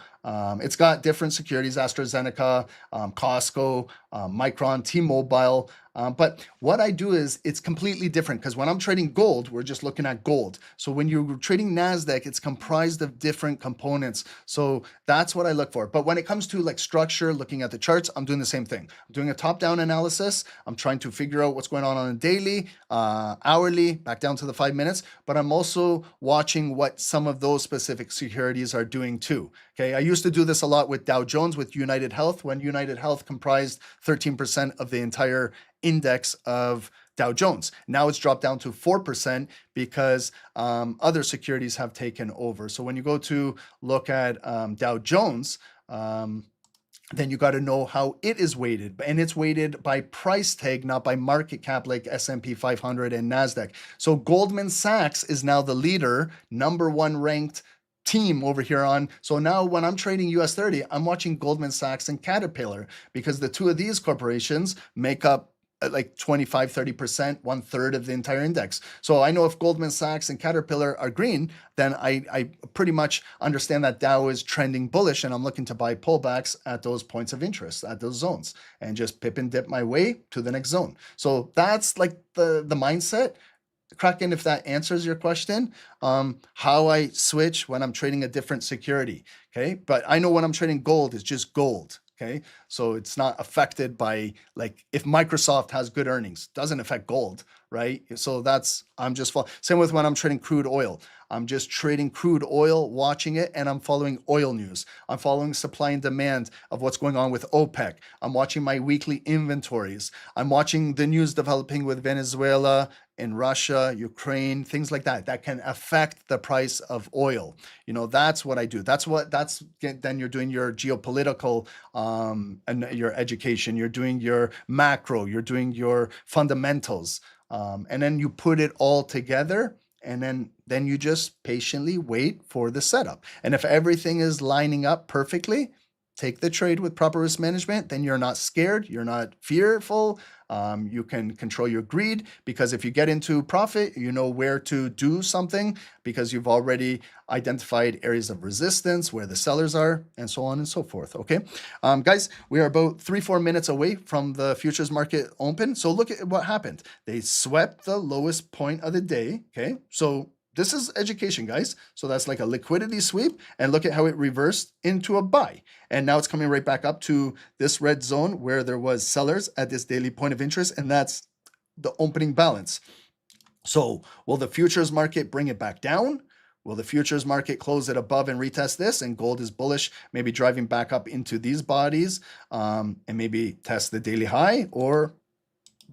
It's got different securities, AstraZeneca, Costco, Micron, T-Mobile. But what I do is it's completely different because when I'm trading gold, we're just looking at gold. So when you're trading NASDAQ, it's comprised of different components. So that's what I look for. But when it comes to like structure, looking at the charts, I'm doing the same thing. I'm doing a top-down analysis. I'm trying to figure out what's going on a daily, hourly, back down to the 5 minutes. But I'm also watching what some of those specific securities are doing too. Okay, I used to do this a lot with Dow Jones, with United Health, when United Health comprised 13% of the entire index of Dow Jones. Now it's dropped down to 4% because other securities have taken over. So when you go to look at Dow Jones, then you got to know how it is weighted, and it's weighted by price tag, not by market cap like S&P 500 and NASDAQ. So Goldman Sachs is now the leader, number one ranked team over here on. So now when I'm trading US 30, I'm watching Goldman Sachs and Caterpillar because the two of these corporations make up like 25, 30%, 1/3 of the entire index. So I know if Goldman Sachs and Caterpillar are green, then I pretty much understand that Dow is trending bullish, and I'm looking to buy pullbacks at those points of interest, at those zones, and just pip and dip my way to the next zone. So that's like the mindset. Kraken, if that answers your question, how I switch when I'm trading a different security. Okay. But I know when I'm trading gold, it's just gold. Okay. So it's not affected by, like, if Microsoft has good earnings, doesn't affect gold, right? So I'm just same with when I'm trading crude oil. I'm just trading crude oil, watching it, and I'm following oil news. I'm following supply and demand of what's going on with OPEC. I'm watching my weekly inventories. I'm watching the news developing with Venezuela and Russia, Ukraine, things like that can affect the price of oil. That's what I do. Then you're doing your geopolitical and your education. You're doing your macro. You're doing your fundamentals. And then you put it all together, and then you just patiently wait for the setup. And if everything is lining up perfectly, take the trade with proper risk management. Then you're not scared. You're not fearful. You can control your greed, because if you get into profit, you know where to do something, because you've already identified areas of resistance where the sellers are, and so on and so forth. Okay, guys, we are about 3-4 minutes away from the futures market open. So look at what happened. They swept the lowest point of the day. Okay, so this is education, guys. So that's like a liquidity sweep, and look at how it reversed into a buy. And now it's coming right back up to this red zone where there was sellers at this daily point of interest, and that's the opening balance. So will the futures market bring it back down? Will the futures market close it above and retest this, and gold is bullish, maybe driving back up into these bodies, and maybe test the daily high? Or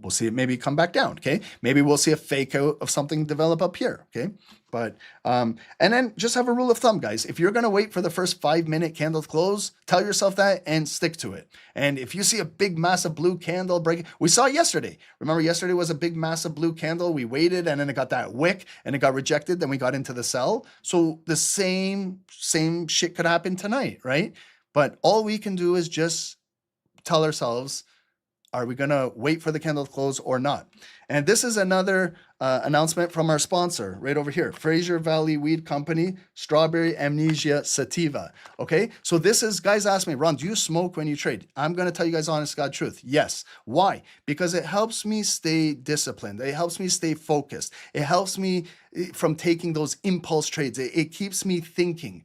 we'll see it maybe come back down. Okay, maybe we'll see a fake out of something develop up here. Okay, but and then just have a rule of thumb, guys. If you're going to wait for the first 5-minute candle close, tell yourself that and stick to it. And if you see a big massive blue candle break, we saw it yesterday. Remember, yesterday was a big massive blue candle. We waited, and then it got that wick and it got rejected. Then we got into the sell. So the same shit could happen tonight, right? But all we can do is just tell ourselves, are we going to wait for the candle to close or not? And this is another announcement from our sponsor right over here, Fraser Valley Weed Company, Strawberry Amnesia Sativa. Okay, so this is, guys ask me, Ron, do you smoke when you trade? I'm going to tell you guys honest God truth. Yes. Why? Because it helps me stay disciplined. It helps me stay focused. It helps me from taking those impulse trades. It keeps me thinking,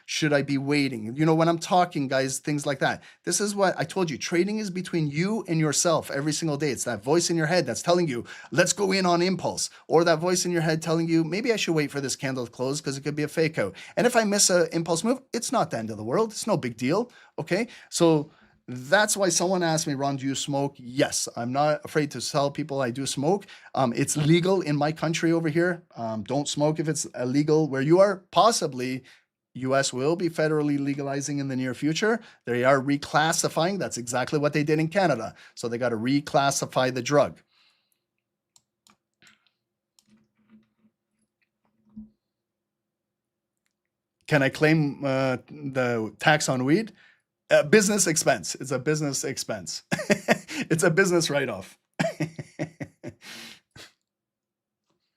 should I be waiting? When I'm talking, guys, things like that. This is what I told you. Trading is between you and yourself every single day. It's that voice in your head that's telling you, let's go in on impulse, or that voice in your head telling you, maybe I should wait for this candle to close because it could be a fake out. And if I miss an impulse move, it's not the end of the world. It's no big deal. Okay. So that's why someone asked me, Ron, do you smoke? Yes, I'm not afraid to tell people I do smoke. It's legal in my country over here. Don't smoke if it's illegal where you are. Possibly US will be federally legalizing in the near future. They are reclassifying. That's exactly what they did in Canada. So they got to reclassify the drug. Can I claim the tax on weed? Business expense. It's a business expense. It's a business write-off.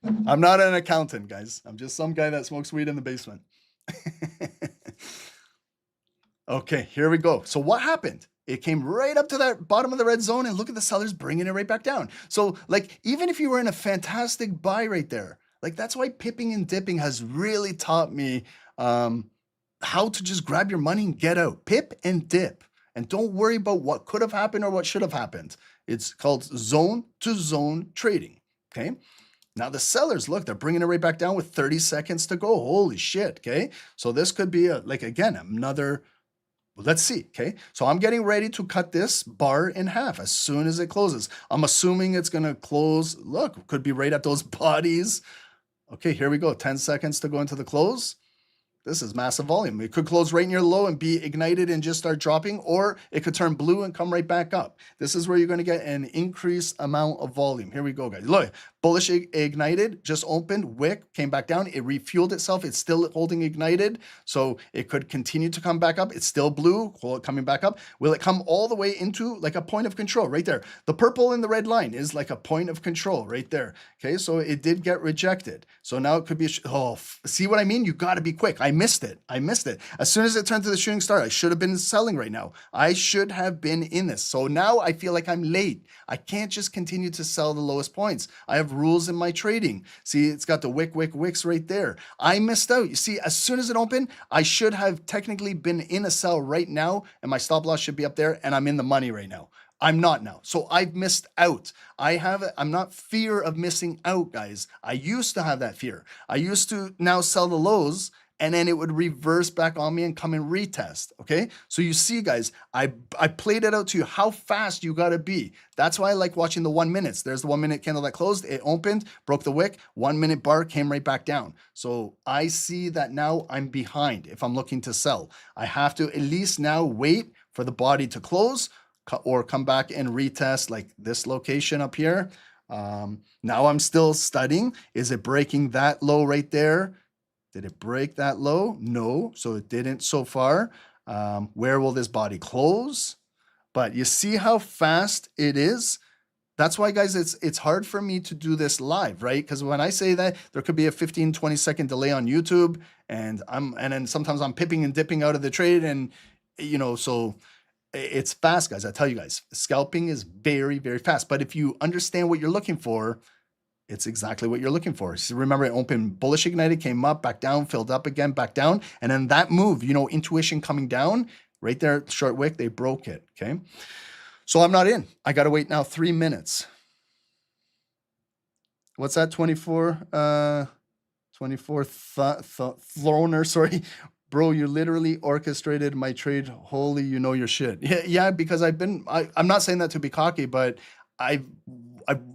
I'm not an accountant, guys. I'm just some guy that smokes weed in the basement. Okay, here we go. So what happened? It came right up to that bottom of the red zone, and look at the sellers bringing it right back down. So like, even if you were in a fantastic buy right there, like that's why pipping and dipping has really taught me how to just grab your money and get out. Pip and dip. And don't worry about what could have happened or what should have happened. It's called zone to zone trading. Okay. Now the sellers, look, they're bringing it right back down with 30 seconds to go. Holy shit. Okay. So this could be another, let's see. Okay. So I'm getting ready to cut this bar in half as soon as it closes. I'm assuming it's going to close. Look, could be right at those bodies. Okay. Here we go. 10 seconds to go into the close. This is massive volume. It could close right near low and be ignited and just start dropping, or it could turn blue and come right back up. This is where you're going to get an increased amount of volume. Here we go, guys. Look, bullish ignited, just opened, wick, came back down. It refueled itself. It's still holding ignited. So it could continue to come back up. It's still blue, coming back up. Will it come all the way into like a point of control right there? The purple and the red line is like a point of control right there. Okay, so it did get rejected. So now it could be, see what I mean? You got to be quick. I missed it. As soon as it turned to the shooting star, I should have been selling right now. I should have been in this. So now I feel like I'm late. I can't just continue to sell the lowest points. I have rules in my trading. See, it's got the wicks right there. I missed out. You see, as soon as it opened, I should have technically been in a sell right now, and my stop loss should be up there, and I'm in the money right now. I'm not now. So I've missed out. I'm not fear of missing out, guys. I used to have that fear. I used to now sell the lows, and then it would reverse back on me and come and retest, okay? So you see, guys, I played it out to you how fast you gotta be. That's why I like watching the 1 minutes. There's the 1 minute candle that closed, it opened, broke the wick, 1 minute bar, came right back down. So I see that now I'm behind if I'm looking to sell. I have to at least now wait for the body to close or come back and retest like this location up here. Now I'm still studying. Is it breaking that low right there? Did it break that low? No, so it didn't so far. Where will this body close? But you see how fast it is? That's why, guys, it's hard for me to do this live, right? Because when I say that, there could be a 15, 20-second delay on YouTube, and then sometimes I'm pipping and dipping out of the trade, and so it's fast, guys. I tell you guys, scalping is very, very fast. But if you understand what you're looking for, it's exactly what you're looking for. So remember, it opened bullish ignited, came up, back down, filled up again, back down. And then that move, intuition coming down, right there, short wick, they broke it, okay? So I'm not in. I got to wait now 3 minutes. What's that, 24 Throner, sorry. Bro, you literally orchestrated my trade. Holy, you know your shit. Yeah, because I'm not saying that to be cocky, but I've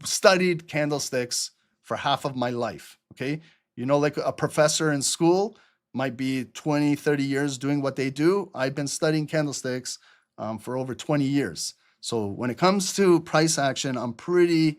studied candlesticks for half of my life, okay? Like a professor in school might be 20, 30 years doing what they do. I've been studying candlesticks for over 20 years. So when it comes to price action, I'm pretty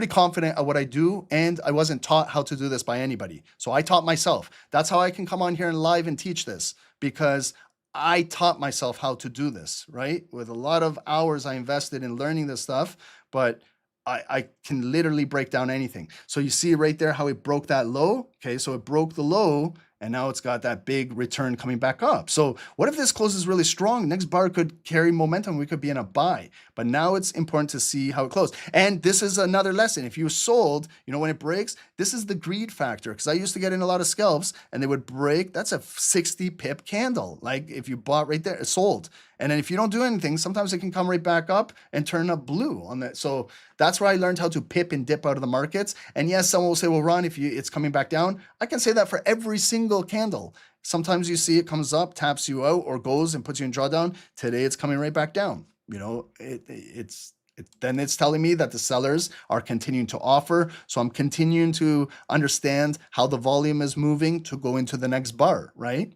confident at what I do, and I wasn't taught how to do this by anybody. So I taught myself. That's how I can come on here and live and teach this, because I taught myself how to do this, right? With a lot of hours I invested in learning this stuff, but I can literally break down anything. So you see right there how it broke that low. Okay, so it broke the low, and now it's got that big return coming back up. So what if this closes really strong? Next bar could carry momentum. We could be in a buy. But now it's important to see how it closed. And this is another lesson. If you sold, when it breaks, this is the greed factor. Because I used to get in a lot of scalps, and they would break. That's a 60 pip candle. Like if you bought right there, it sold. And then if you don't do anything, sometimes it can come right back up and turn up blue on that. So that's where I learned how to pip and dip out of the markets. And yes, someone will say, well, Ron, it's coming back down. I can say that for every single candle. Sometimes you see it comes up, taps you out, or goes and puts you in drawdown. Today it's coming right back down. Then it's telling me that the sellers are continuing to offer. So I'm continuing to understand how the volume is moving to go into the next bar, right?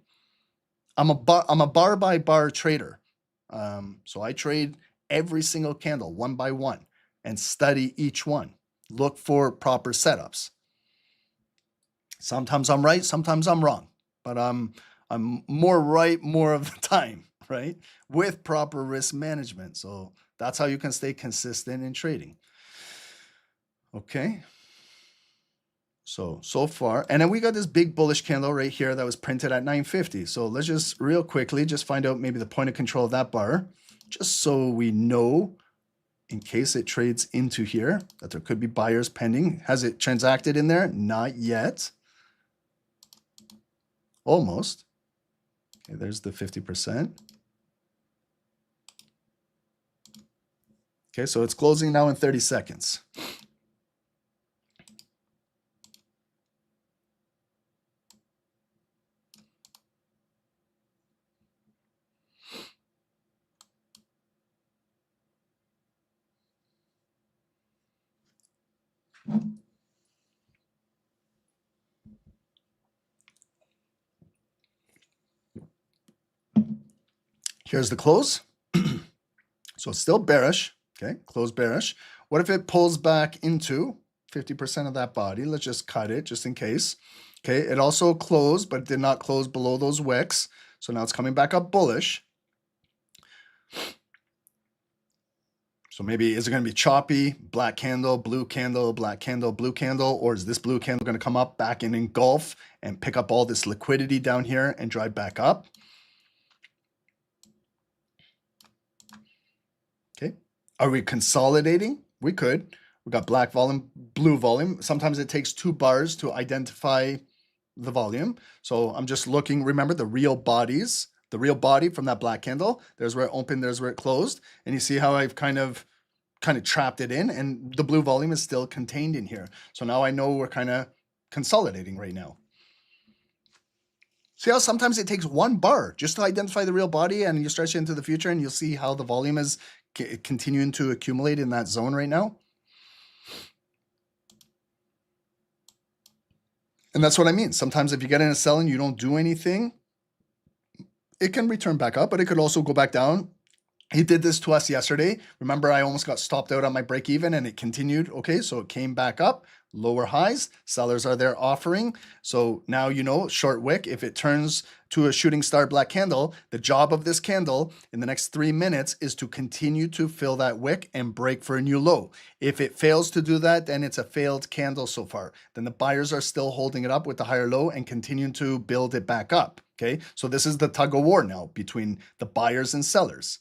I'm a bar by bar trader. So I trade every single candle one by one and study each one. Look for proper setups. Sometimes I'm right, sometimes I'm wrong, but I'm more right more of the time, right? With proper risk management. So that's how you can stay consistent in trading. Okay. So far, and then we got this big bullish candle right here that was printed at 950. So let's just real quickly just find out maybe the point of control of that bar, just so we know in case it trades into here that there could be buyers pending. Has it transacted in there? Not yet. Almost. Okay, there's the 50%. Okay, so it's closing now in 30 seconds. Here's the close. So it's still bearish, okay? Close bearish. What if it pulls back into 50% of that body? Let's just cut it just in case. Okay, it also closed, but it did not close below those wicks. So now it's coming back up bullish. So maybe is it going to be choppy, black candle, black candle, blue candle, or is this blue candle going to come up back and engulf and pick up all this liquidity down here and drive back up? Okay. Are we consolidating? We could. We got black volume, blue volume. Sometimes it takes 2 bars to identify the volume. So I'm just looking, remember the real bodies, the real body from that black candle. There's where it opened, there's where it closed. And you see how I've kind of trapped it in, and the blue volume is still contained in here. So now I know we're kind of consolidating right now. See how sometimes it takes 1 bar just to identify the real body, and you stretch it into the future and you'll see how the volume is continuing to accumulate in that zone right now. And that's what I mean. Sometimes if you get in a sell and you don't do anything, it can return back up, but it could also go back down. He did this to us yesterday. Remember, I almost got stopped out on my break even and it continued. Okay, so it came back up, lower highs. Sellers are there offering. So now you know, short wick, if it turns to a shooting star black candle, the job of this candle in the next 3 minutes is to continue to fill that wick and break for a new low. If it fails to do that, then it's a failed candle so far. Then the buyers are still holding it up with the higher low and continuing to build it back up. Okay, so this is the tug of war now between the buyers and sellers.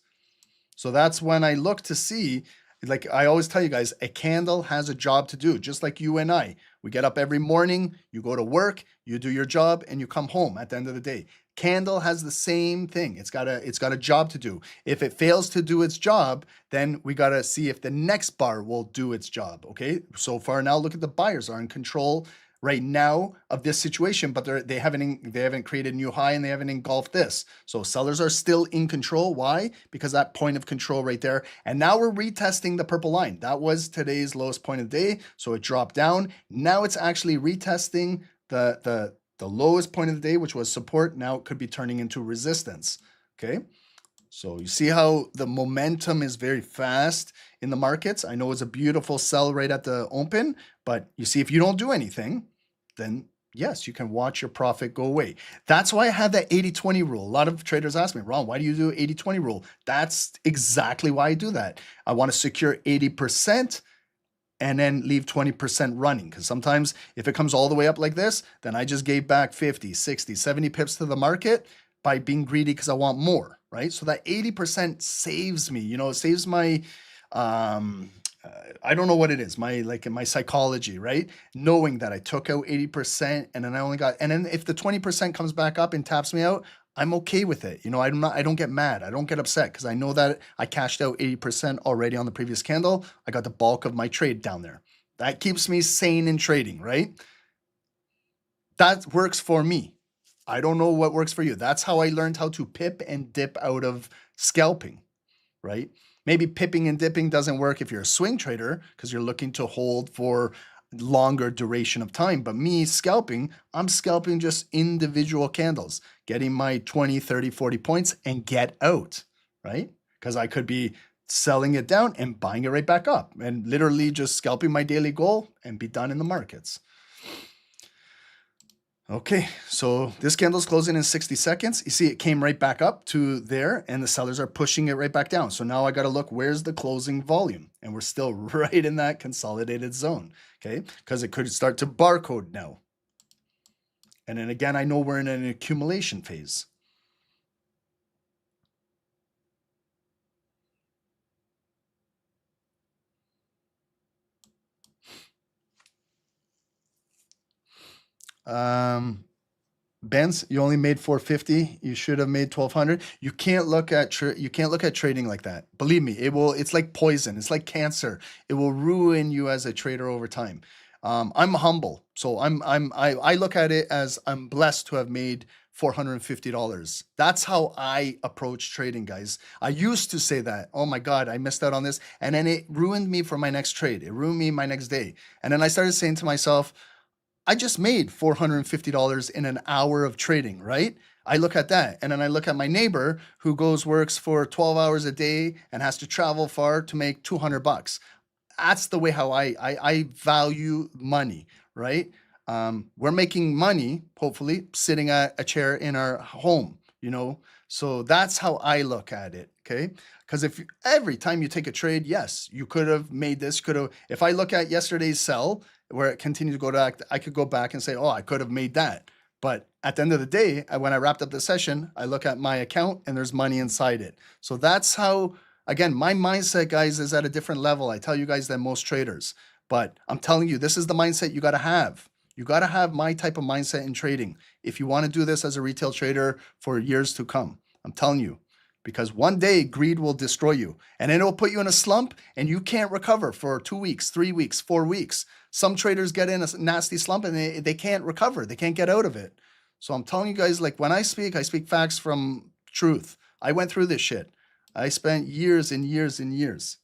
So that's when I look to see, like I always tell you guys, a candle has a job to do, just like you and I. We get up every morning, you go to work, you do your job, and you come home at the end of the day. Candle has the same thing. It's got a job to do. If it fails to do its job, then we got to see if the next bar will do its job. Okay, so far now, look at the buyers are in control right now of this situation, but they haven't created a new high and they haven't engulfed this. So sellers are still in control. Why? Because that point of control right there. And now we're retesting the purple line. That was today's lowest point of the day. So it dropped down. Now it's actually retesting the lowest point of the day, which was support. Now it could be turning into resistance. Okay. So you see how the momentum is very fast in the markets. I know it's a beautiful sell right at the open, but you see, if you don't do anything, then yes, you can watch your profit go away. That's why I have that 80-20 rule. A lot of traders ask me, Ron, why do you do 80-20 rule? That's exactly why I do that. I want to secure 80% and then leave 20% running. Because sometimes if it comes all the way up like this, then I just gave back 50, 60, 70 pips to the market by being greedy because I want more, right? So that 80% saves me, you know, it saves my, I don't know what it is, my psychology, right? Knowing that I took out 80% and then I only got, and then if the 20% comes back up and taps me out, I'm okay with it. You know, I don't get mad. I don't get upset because I know that I cashed out 80% already on the previous candle. I got the bulk of my trade down there. That keeps me sane in trading, right? That works for me. I don't know what works for you. That's how I learned how to pip and dip out of scalping, right? Maybe pipping and dipping doesn't work if you're a swing trader because you're looking to hold for longer duration of time. But me scalping, I'm scalping just individual candles, getting my 20, 30, 40 points and get out, right? Because I could be selling it down and buying it right back up and literally just scalping my daily goal and be done in the markets. Okay, so this candle's closing in 60 seconds. You see it came right back up to there and the sellers are pushing it right back down. So now I got to look, where's the closing volume? And we're still right in that consolidated zone, okay? Because it could start to barcode now. And then again, I know we're in an accumulation phase. Benz, you only made 450. You should have made 1200. You can't look at trading like that. Believe me, it's like poison. It's like cancer. It will ruin you as a trader over time. I'm humble, so I look at it as I'm blessed to have made $450. That's how I approach trading, guys. I used to say that, oh my God, I missed out on this. And then it ruined me for my next trade. It ruined me my next day. And then I started saying to myself, I just made $450 in an hour of trading, right? I look at that. And then I look at my neighbor who works for 12 hours a day and has to travel far to make $200. that's the way how I value money, right? We're making money, hopefully, sitting at a chair in our home, you know? So that's how I look at it, okay? Because if every time you take a trade, yes, you could have made this, if I look at yesterday's sell where it continued to go back, I could go back and say, oh, I could have made that. But at the end of the day, when I wrapped up the session, I look at my account and there's money inside it. So that's how, again, my mindset, guys, is at a different level. I tell you guys than most traders, but I'm telling you, this is the mindset you got to have. You got to have my type of mindset in trading if you want to do this as a retail trader for years to come. I'm telling you, because one day greed will destroy you and then it'll put you in a slump and you can't recover for 2 weeks, 3 weeks, 4 weeks. Some traders get in a nasty slump and they can't recover. They can't get out of it. So I'm telling you guys, like when I speak facts from truth. I went through this shit. I spent years and years and years.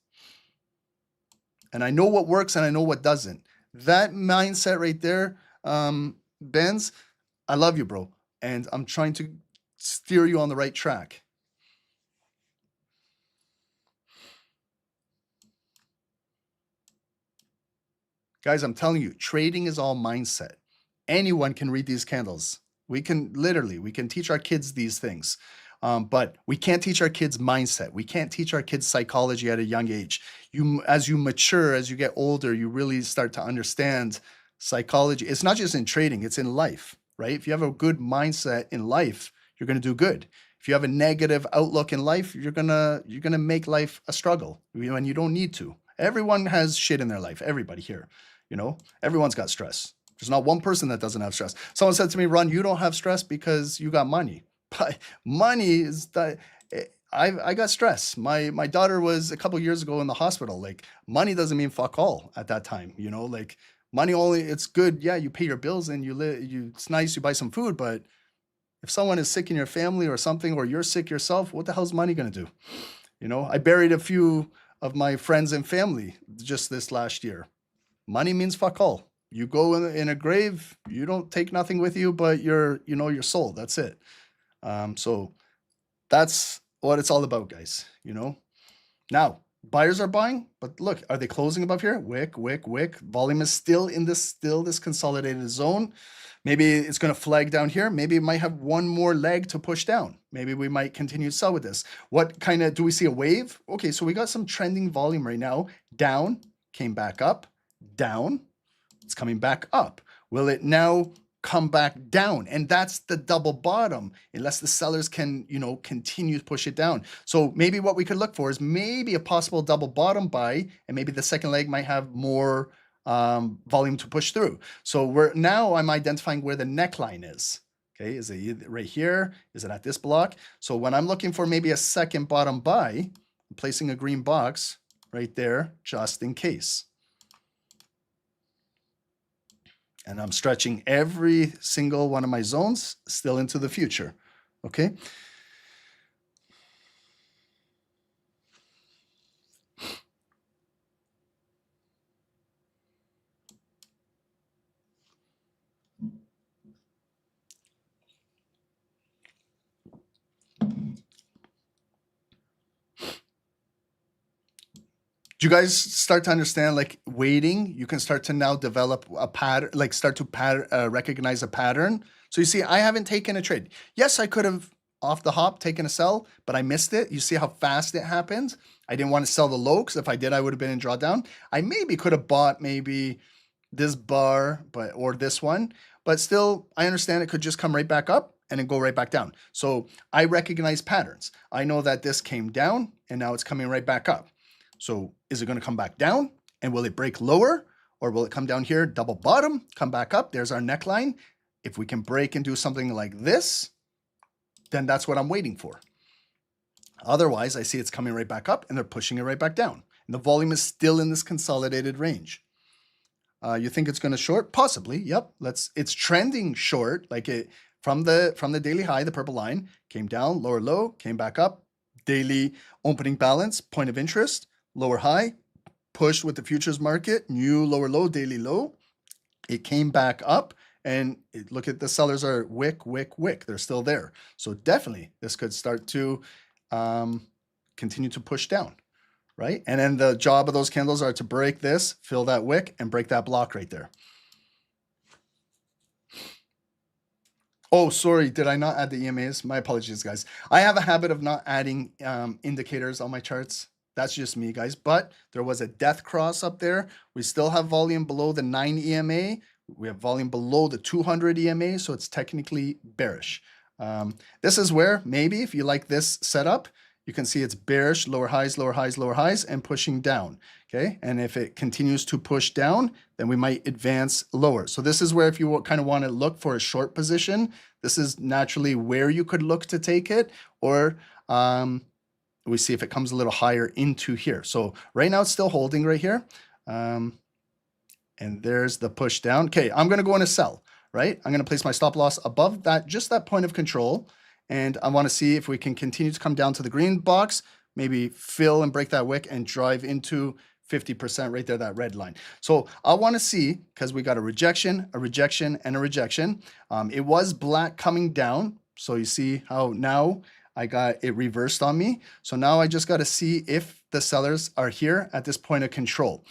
And I know what works and I know what doesn't. That mindset right there, Benz, I love you, bro. And I'm trying to steer you on the right track. Guys, I'm telling you, trading is all mindset. Anyone can read these candles. We can teach our kids these things. But we can't teach our kids mindset. We can't teach our kids psychology at a young age. As you mature, as you get older, you really start to understand psychology. It's not just in trading, it's in life, right? If you have a good mindset in life, you're going to do good. If you have a negative outlook in life, you're gonna make life a struggle when you don't need to. Everyone has shit in their life. Everybody here, everyone's got stress. There's not one person that doesn't have stress. Someone said to me, Ron, you don't have stress because you got money. But money is that I got stress. My daughter was a couple years ago in the hospital. Like money doesn't mean fuck all at that time. Like money only, it's good. Yeah, you pay your bills and it's nice. You buy some food, but if someone is sick in your family or something, or you're sick yourself, what the hell's money going to do? I buried a few of my friends and family just this last year. Money means fuck all. You go in a grave, you don't take nothing with you, but your soul. That's it. So that's what it's all about, guys. Now buyers are buying, but look, are they closing above here? Wick. Volume is still in this consolidated zone. Maybe it's going to flag down here. Maybe it might have one more leg to push down. Maybe we might continue to sell with this. What kind of, do we see a wave? Okay, so we got some trending volume right now. Down, came back up, down. It's coming back up. Will it now come back down? And that's the double bottom, unless the sellers can, continue to push it down. So maybe what we could look for is maybe a possible double bottom buy, and maybe the second leg might have more volume to push through. So I'm identifying where the neckline is. Okay, is it right here? Is it at this block? So when I'm looking for maybe a second bottom buy, I'm placing a green box right there, just in case. And I'm stretching every single one of my zones still into the future, okay? Do you guys start to understand, like waiting, you can start to now develop a pattern, like start to recognize a pattern. So you see, I haven't taken a trade. Yes, I could have off the hop taken a sell, but I missed it. You see how fast it happened? I didn't want to sell the low, because if I did, I would have been in drawdown. I maybe could have bought maybe this bar, or this one, but still, I understand it could just come right back up and then go right back down. So I recognize patterns. I know that this came down and now it's coming right back up. So is it going to come back down, and will it break lower, or will it come down here, double bottom, come back up? There's our neckline. If we can break and do something like this, then that's what I'm waiting for. Otherwise, I see it's coming right back up and they're pushing it right back down. And the volume is still in this consolidated range. You think it's going to short? Possibly. Yep. It's trending short, like it from the daily high, the purple line came down, lower low, came back up, daily opening balance, point of interest, lower high, pushed with the futures market, new lower low, daily low. It came back up, and look at the sellers are wick. They're still there. So definitely this could start to continue to push down, right? And then the job of those candles are to break this, fill that wick, and break that block right there. Oh, sorry, did I not add the EMAs? My apologies, guys. I have a habit of not adding indicators on my charts. That's just me, guys. But there was a death cross up there. We still have volume below the 9 EMA. We have volume below the 200 EMA, so it's technically bearish. This is where maybe if you like this setup, you can see it's bearish, lower highs, lower highs, lower highs, and pushing down. Okay, and if it continues to push down, then we might advance lower. So this is where if you kind of want to look for a short position, this is naturally where you could look to take it, or we see if it comes a little higher into here. So right now it's still holding right here. And there's the push down. Okay, I'm going to go in a sell, right? I'm going to place my stop loss above that, just that point of control. And I want to see if we can continue to come down to the green box, maybe fill and break that wick and drive into 50% right there, that red line. So I want to see, because we got a rejection, and a rejection. It was black coming down. So you see how now I got it reversed on me. So now I just got to see if the sellers are here at this point of control.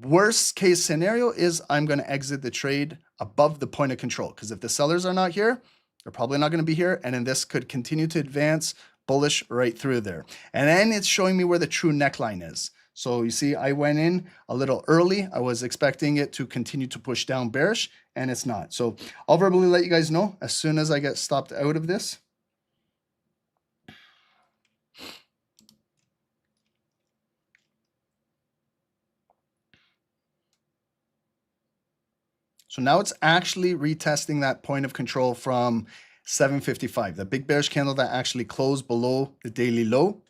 Worst case scenario is I'm going to exit the trade above the point of control, because if the sellers are not here, they're probably not going to be here. And then this could continue to advance bullish right through there. And then it's showing me where the true neckline is. So you see, I went in a little early. I was expecting it to continue to push down bearish, and it's not. So I'll verbally let you guys know as soon as I get stopped out of this. So now it's actually retesting that point of control from 755, the big bearish candle that actually closed below the daily low.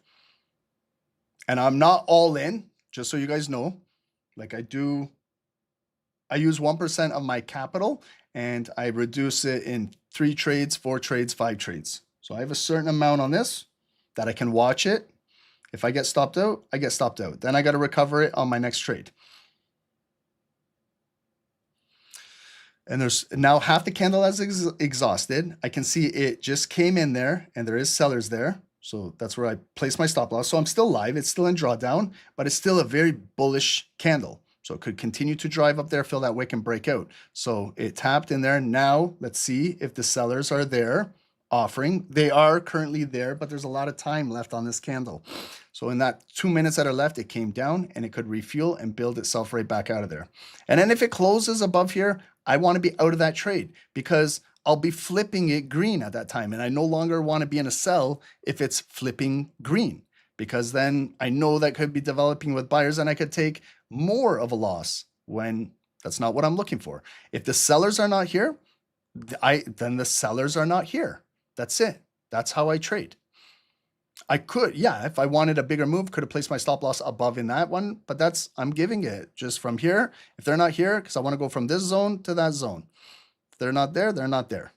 And I'm not all in, just so you guys know. Like I use 1% of my capital and I reduce it in 3 trades, 4 trades, 5 trades. So I have a certain amount on this that I can watch it. If I get stopped out, I get stopped out. Then I got to recover it on my next trade. And there's now half the candle has exhausted. I can see it just came in there and there is sellers there. So that's where I place my stop loss. So I'm still live. It's still in drawdown, but it's still a very bullish candle. So it could continue to drive up there, fill that wick and break out. So it tapped in there. Now let's see if the sellers are there offering. They are currently there, but there's a lot of time left on this candle. So in that 2 minutes that are left, it came down and it could refuel and build itself right back out of there. And then if it closes above here, I want to be out of that trade because I'll be flipping it green at that time. And I no longer want to be in a sell if it's flipping green, because then I know that could be developing with buyers and I could take more of a loss when that's not what I'm looking for. If the sellers are not here, then the sellers are not here. That's it. That's how I trade. I could, yeah, if I wanted a bigger move, could have placed my stop loss above in that one, but I'm giving it just from here. If they're not here, because I want to go from this zone to that zone. If they're not there, they're not there.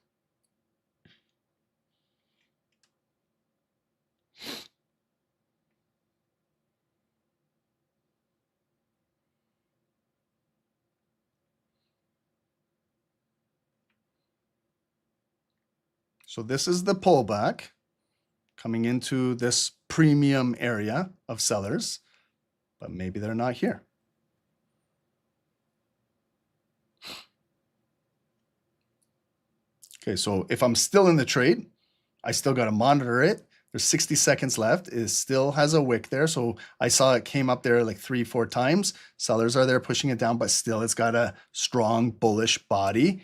So this is the pullback coming into this premium area of sellers, but maybe they're not here. Okay, so if I'm still in the trade, I still got to monitor it. There's 60 seconds left. It still has a wick there. So I saw it came up there like 3-4 times. Sellers are there pushing it down, but still it's got a strong bullish body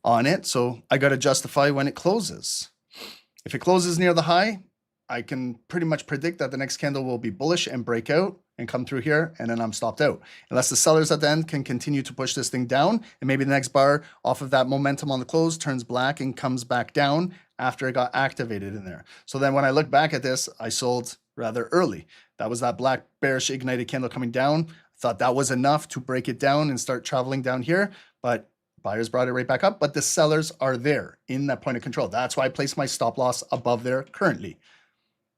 on it. So I got to justify when it closes. If it closes near the high, I can pretty much predict that the next candle will be bullish and break out and come through here, and then I'm stopped out. Unless the sellers at the end can continue to push this thing down, and maybe the next bar off of that momentum on the close turns black and comes back down after it got activated in there. So then when I look back at this, I sold rather early. That was that black bearish ignited candle coming down. I thought that was enough to break it down and start traveling down here, but buyers brought it right back up, but the sellers are there in that point of control. That's why I placed my stop loss above there currently.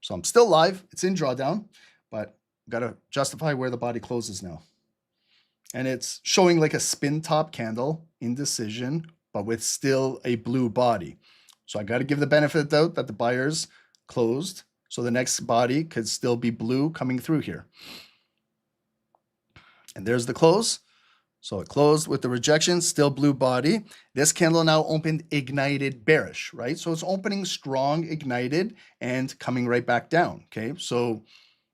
So I'm still live. It's in drawdown, but got to justify where the body closes now. And it's showing like a spin top candle, indecision, but with still a blue body. So I got to give the benefit of the doubt that the buyers closed. So the next body could still be blue coming through here. And there's the close. So it closed with the rejection, still blue body. This candle now opened ignited bearish, right? So it's opening strong, ignited, and coming right back down, okay? So,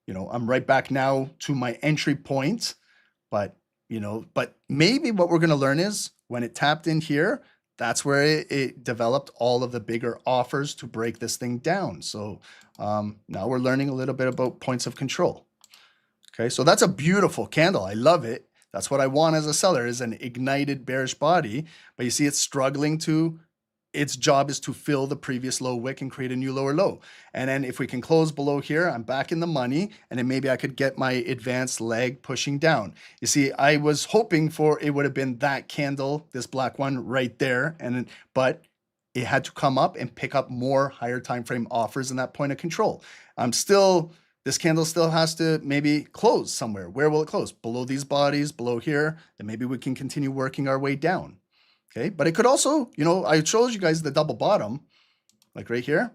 you know, I'm right back now to my entry point, but, you know, but maybe what we're gonna learn is when it tapped in here, that's where it developed all of the bigger offers to break this thing down. So now we're learning a little bit about points of control. Okay, so that's a beautiful candle. I love it. That's what I want as a seller, is an ignited bearish body. But you see it's struggling to, its job is to fill the previous low wick and create a new lower low. And then if we can close below here, I'm back in the money, and then maybe I could get my advanced leg pushing down. You see, I was hoping for it would have been that candle, this black one right there, but it had to come up and pick up more higher time frame offers in that point of control. This candle still has to maybe close somewhere. Where will it close? Below these bodies, below here, then maybe we can continue working our way down. Okay, but it could also, you know, I showed you guys the double bottom, like right here.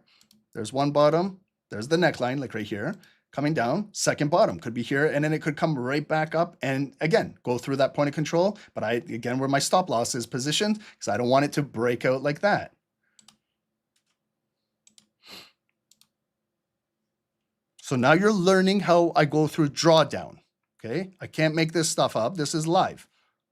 There's one bottom, there's the neckline, like right here, coming down, second bottom could be here, and then it could come right back up and again, go through that point of control. But again, where my stop loss is positioned, because I don't want it to break out like that. So now you're learning how I go through drawdown, okay? I can't make this stuff up. This is live.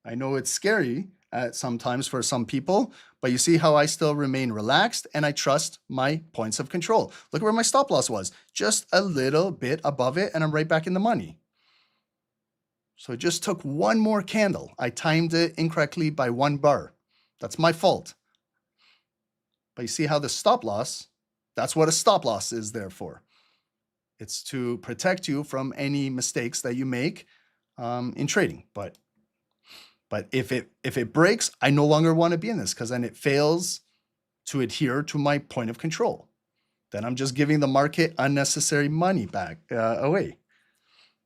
I know it's scary at sometimes for some people, but you see how I still remain relaxed and I trust my points of control. Look where my stop loss was, just a little bit above it, and I'm right back in the money. So it just took one more candle. I timed it incorrectly by 1 bar. That's my fault. But you see how the stop loss, that's what a stop loss is there for. It's to protect you from any mistakes that you make in trading. But if it breaks, I no longer want to be in this, because then it fails to adhere to my point of control. Then I'm just giving the market unnecessary money back away.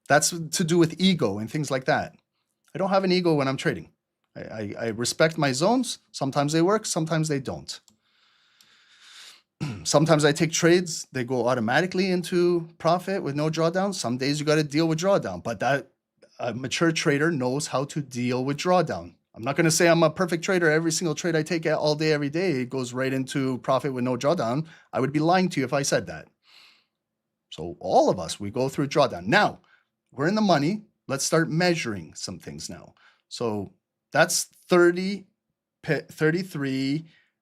That's to do with ego and things like that. I don't have an ego when I'm trading. I respect my zones. Sometimes they work, sometimes they don't. Sometimes I take trades, they go automatically into profit with no drawdown. Some days you got to deal with drawdown, but a mature trader knows how to deal with drawdown. I'm not going to say I'm a perfect trader. Every single trade I take all day, every day, it goes right into profit with no drawdown. I would be lying to you if I said that. So all of us, we go through drawdown. Now, we're in the money. Let's start measuring some things now. So that's 33.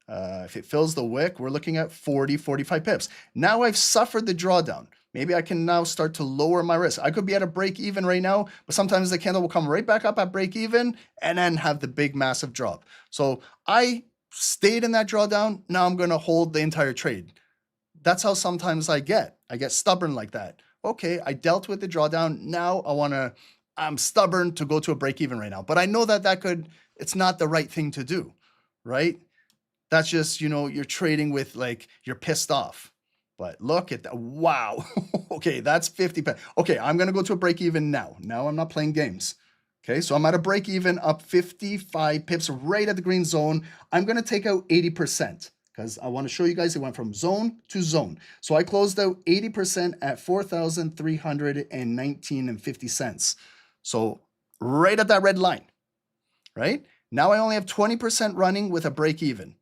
If it fills the wick, we're looking at 40, 45 pips. Now I've suffered the drawdown. Maybe I can now start to lower my risk. I could be at a break even right now, but sometimes the candle will come right back up at break even and then have the big massive drop. So I stayed in that drawdown. Now I'm going to hold the entire trade. That's how sometimes I get stubborn like that. Okay, I dealt with the drawdown. Now I'm stubborn to go to a break even right now. But I know it's not the right thing to do, right? That's just, you know, you're trading with, like, you're pissed off. But look at that. Wow. Okay, that's 50. Okay, I'm going to go to a break even now. Now I'm not playing games. Okay, so I'm at a break even up 55 pips right at the green zone. I'm going to take out 80% because I want to show you guys it went from zone to zone. So I closed out 80% at 4,319.50 cents. So right at that red line, right? Now I only have 20% running with a break even.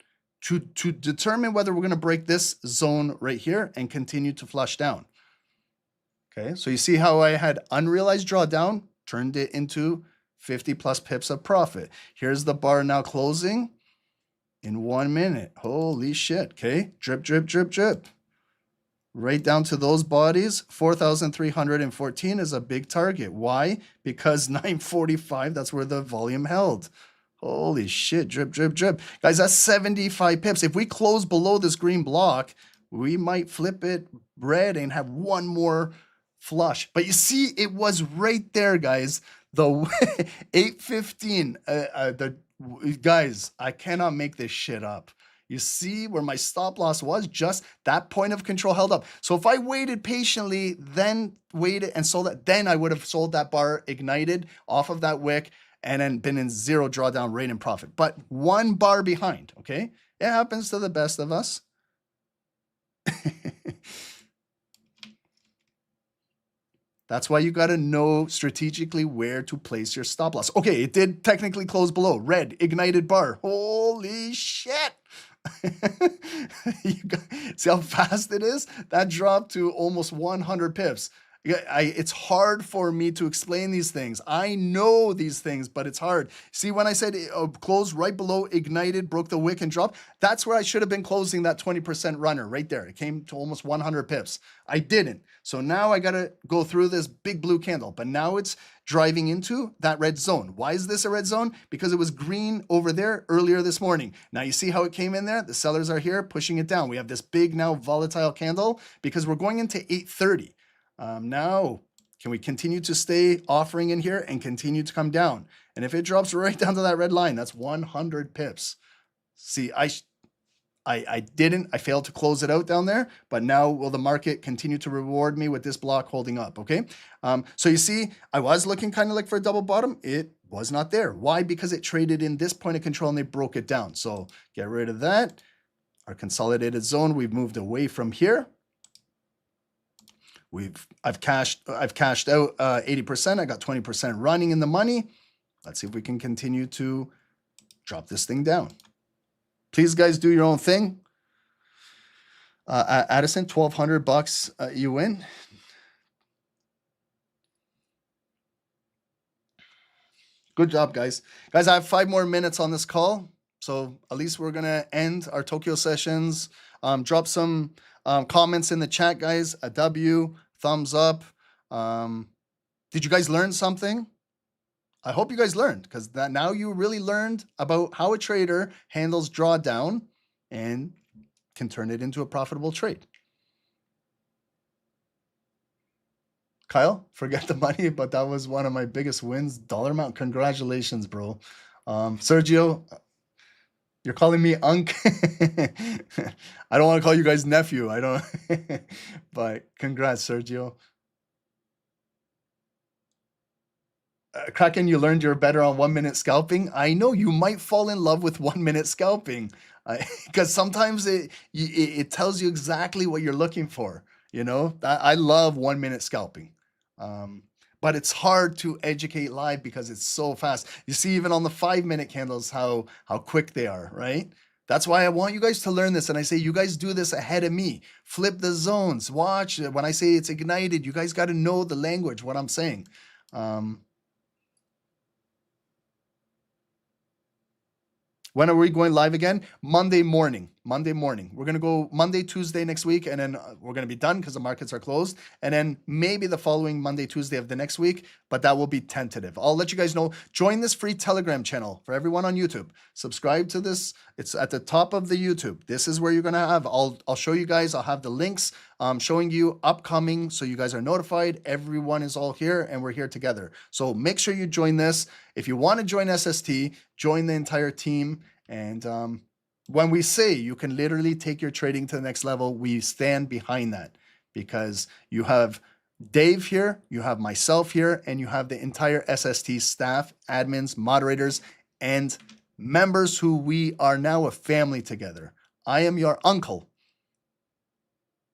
To determine whether we're going to break this zone right here and continue to flush down. Okay, so you see how I had unrealized drawdown, turned it into 50 plus pips of profit. Here's the bar now closing in 1 minute. Holy shit, okay? Drip, drip, drip, drip. Right down to those bodies, 4,314 is a big target. Why? Because 945, that's where the volume held. Holy shit, drip, drip, drip. Guys, that's 75 pips. If we close below this green block, we might flip it red and have one more flush. But you see, it was right there, guys. The 815. Guys, I cannot make this shit up. You see where my stop loss was? Just that point of control held up. So if I waited patiently, then waited and sold it, then I would have sold that bar ignited off of that wick and then been in zero drawdown rate and profit. But 1 bar behind, okay? It happens to the best of us. That's why you got to know strategically where to place your stop loss. Okay, it did technically close below. Red, ignited bar. Holy shit. See how fast it is? That dropped to almost 100 pips. It's hard for me to explain these things. I know these things, but it's hard. See, when I said close right below, ignited, broke the wick and dropped, that's where I should have been closing that 20% runner right there. It came to almost 100 pips. I didn't. So now I got to go through this big blue candle, but now it's driving into that red zone. Why is this a red zone? Because it was green over there earlier this morning. Now you see how it came in there? The sellers are here pushing it down. We have this big now volatile candle because we're going into 830. Now, can we continue to stay offering in here and continue to come down? And if it drops right down to that red line, that's 100 pips. See, I didn't. I failed to close it out down there, but now will the market continue to reward me with this block holding up, okay? So you see, I was looking kind of like for a double bottom. It was not there. Why? Because it traded in this point of control and they broke it down. So get rid of that. Our consolidated zone, we've moved away from here. I've cashed out 80%. I got 20% running in the money. Let's see if we can continue to drop this thing down. Please, guys, do your own thing. Addison, $1,200 you win. Good job, guys. Guys, I have 5 more minutes on this call. So at least we're going to end our Tokyo sessions. Drop some comments in the chat, guys. A W, thumbs up. Did you guys learn something? I hope you guys learned, because now you really learned about how a trader handles drawdown and can turn it into a profitable trade. Kyle, forget the money, but that was one of my biggest wins. Dollar amount. Congratulations, bro. Sergio, you're calling me Unc. I don't want to call you guys nephew. I don't. But congrats, Sergio. Kraken, you learned you're better on 1 minute scalping. I know you might fall in love with 1 minute scalping because sometimes it tells you exactly what you're looking for. You know, I love 1 minute scalping. But it's hard to educate live because it's so fast. You see, even on the 5 minute candles, how quick they are, right? That's why I want you guys to learn this. And I say, you guys do this ahead of me. Flip the zones. Watch. When I say it's ignited, you guys got to know the language, what I'm saying. When are we going live again? Monday morning. Monday morning. We're going to go Monday, Tuesday next week, and then we're going to be done because the markets are closed. And then maybe the following Monday, Tuesday of the next week, but that will be tentative. I'll let you guys know. Join this free Telegram channel for everyone on YouTube. Subscribe to this. It's at the top of the YouTube. This is where you're going to have, I'll show you guys. I'll have the links showing you upcoming so you guys are notified. Everyone is all here and we're here together. So make sure you join this. If you want to join SST, join the entire team. And when we say you can literally take your trading to the next level, we stand behind that because you have Dave here, you have myself here, and you have the entire SST staff, admins, moderators, and members who we are now a family together. I am your uncle.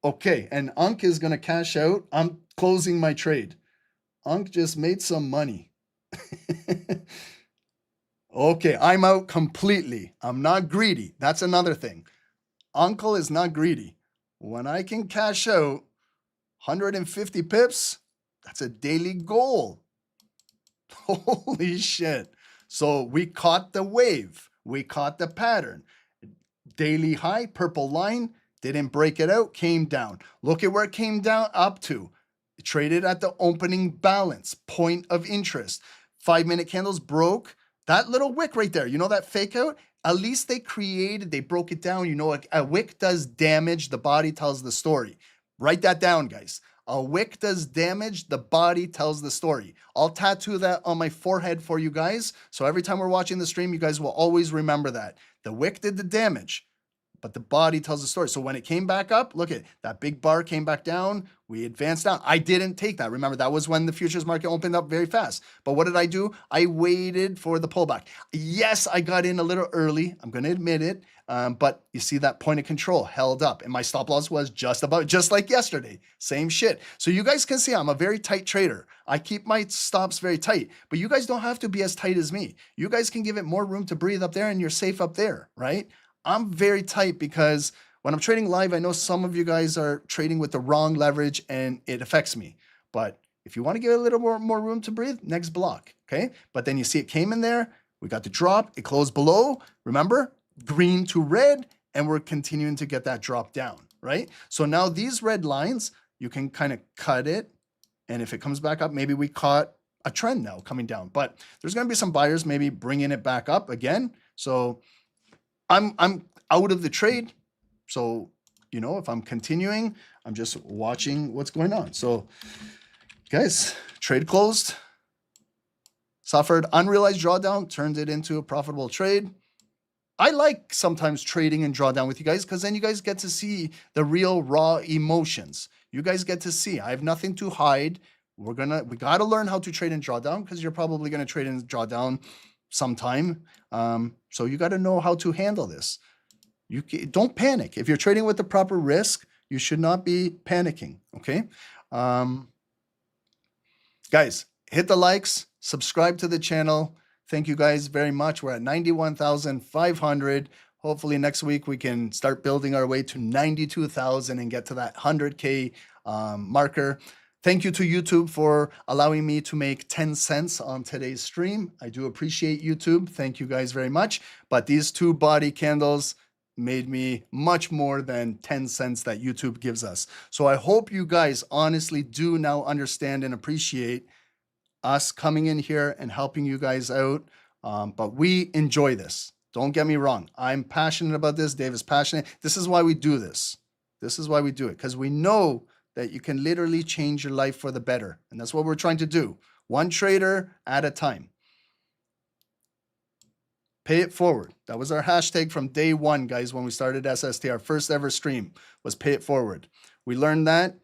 Okay, and Unc is going to cash out. I'm closing my trade. Unc just made some money. Okay, I'm out completely. I'm not greedy. That's another thing. Uncle is not greedy. When I can cash out 150 pips, that's a daily goal. Holy shit. So we caught the wave. We caught the pattern. Daily high, purple line, didn't break it out, came down. Look at where it came down up to. It traded at the opening balance, point of interest. 5 minute candles broke. That little wick right there, you know that fake out? At least they broke it down. You know, a wick does damage, the body tells the story. Write that down, guys. A wick does damage, the body tells the story. I'll tattoo that on my forehead for you guys. So every time we're watching the stream, you guys will always remember that. The wick did the damage. but the body tells the story. So when it came back up, look at that big bar came back down. We advanced down. I didn't take that. Remember, that was when the futures market opened up very fast. But what did I do? I waited for the pullback. Yes, I got in a little early. I'm going to admit it. But you see that point of control held up, and my stop loss was just like yesterday. Same shit. So you guys can see I'm a very tight trader. I keep my stops very tight, but you guys don't have to be as tight as me. You guys can give it more room to breathe up there, and you're safe up there, right? I'm very tight because when I'm trading live, I know some of you guys are trading with the wrong leverage and it affects me. But if you want to give it a little more room to breathe, next block, okay? But then you see it came in there. We got the drop. It closed below. Remember, green to red, and we're continuing to get that drop down, right? So now these red lines, you can kind of cut it. And if it comes back up, maybe we caught a trend now coming down. But there's going to be some buyers maybe bringing it back up again. So I'm out of the trade. So, you know, if I'm continuing, I'm just watching what's going on. So, guys, trade closed. Suffered unrealized drawdown, turned it into a profitable trade. I like sometimes trading and drawdown with you guys because then you guys get to see the real raw emotions. You guys get to see. I have nothing to hide. We got to learn how to trade and drawdown because you're probably going to trade and drawdown sometime. So you got to know how to handle this. Don't panic. If you're trading with the proper risk, you should not be panicking, okay? Guys, hit the likes, subscribe to the channel. Thank you guys very much. We're at 91,500. Hopefully next week we can start building our way to 92,000 and get to that 100K marker. Thank you to YouTube for allowing me to make 10 cents on today's stream. I do appreciate YouTube. Thank you guys very much. But these two body candles made me much more than 10 cents that YouTube gives us. So I hope you guys honestly do now understand and appreciate us coming in here and helping you guys out. But we enjoy this. Don't get me wrong. I'm passionate about this. Dave is passionate. This is why we do this. This is why we do it, because we know that you can literally change your life for the better. And that's what we're trying to do. One trader at a time. Pay it forward. That was our hashtag from day one, guys, when we started SST. Our first ever stream was pay it forward. We learned that.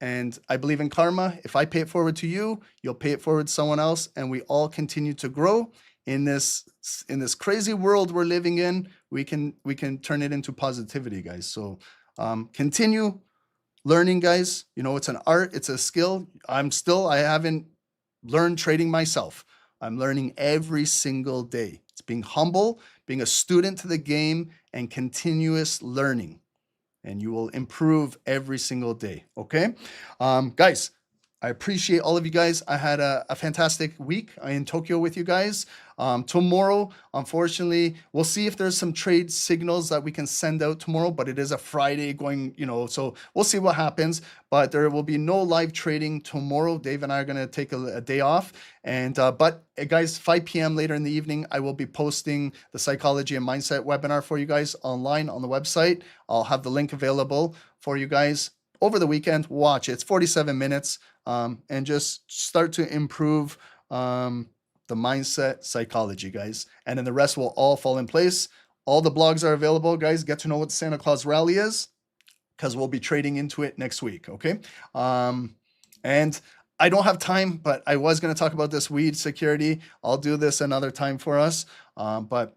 And I believe in karma. If I pay it forward to you, you'll pay it forward to someone else. And we all continue to grow in this crazy world we're living in. We can turn it into positivity, guys. So continue learning, guys. You know, it's an art, it's a skill. I haven't learned trading myself. I'm learning every single day. It's being humble, being a student to the game, and continuous learning. And you will improve every single day, okay? Guys, I appreciate all of you guys. I had a fantastic week in Tokyo with you guys. Tomorrow, unfortunately, we'll see if there's some trade signals that we can send out tomorrow, but it is a Friday going, you know, so we'll see what happens. But there will be no live trading tomorrow. Dave and I are going to take a day off. And but guys, 5 p.m. later in the evening, I will be posting the psychology and mindset webinar for you guys online on the website. I'll have the link available for you guys over the weekend. Watch it. It's 47 minutes. And just start to improve the mindset psychology, guys. And then the rest will all fall in place. All the blogs are available, guys. Get to know what the Santa Claus rally is, because we'll be trading into it next week, okay? And I don't have time, but I was going to talk about this weed security. I'll do this another time for us. But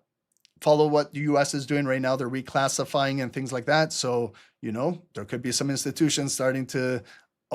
follow what the U.S. is doing right now. They're reclassifying and things like that. So, you know, there could be some institutions starting to...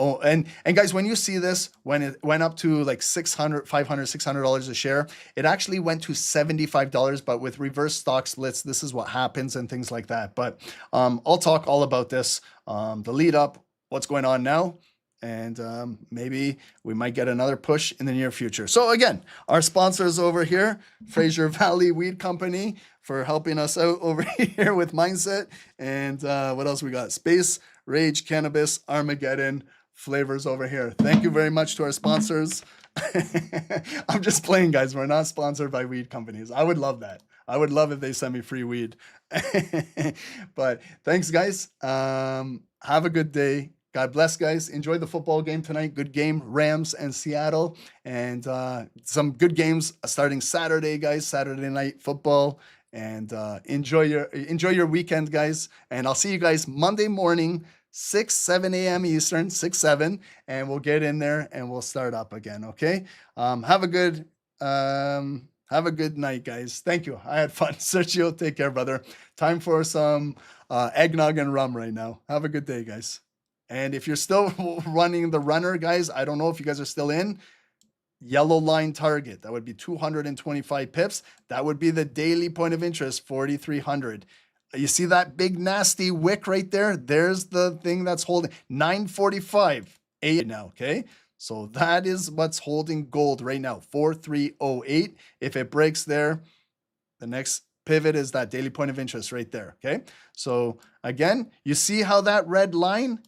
Oh, and guys, when you see this, when it went up to like $600, $500, $600 a share, it actually went to $75, but with reverse stock splits, this is what happens and things like that. But I'll talk all about this, the lead up, what's going on now, and maybe we might get another push in the near future. So again, our sponsors over here, Fraser Valley Weed Company, for helping us out over here with mindset. And what else we got? Space, Rage, Cannabis, Armageddon, Flavors over here. Thank you very much to our sponsors. I'm just playing, guys. We're not sponsored by weed companies. I would love that. I would love if they send me free weed. But thanks, guys. Have a good day. God bless, guys. Enjoy the football game tonight. Good game, Rams and Seattle. And some good games starting Saturday, guys. Saturday night football. And enjoy your weekend, guys. And I'll see you guys Monday morning, 7 a.m. Eastern, 7, and we'll get in there and we'll start up again. Okay. Have a good night, guys. Thank you. I had fun. Sergio, take care, brother. Time for some eggnog and rum right now. Have a good day, guys. And if you're still running the runner, guys, I don't know if you guys are still in. Yellow line target, that would be 225 pips. That would be the daily point of interest, 4,300. You see that big nasty wick right there? There's the thing that's holding 945 now, okay? So that is what's holding gold right now, 4308. If it breaks there, the next pivot is that daily point of interest right there, okay? So again, you see how that red line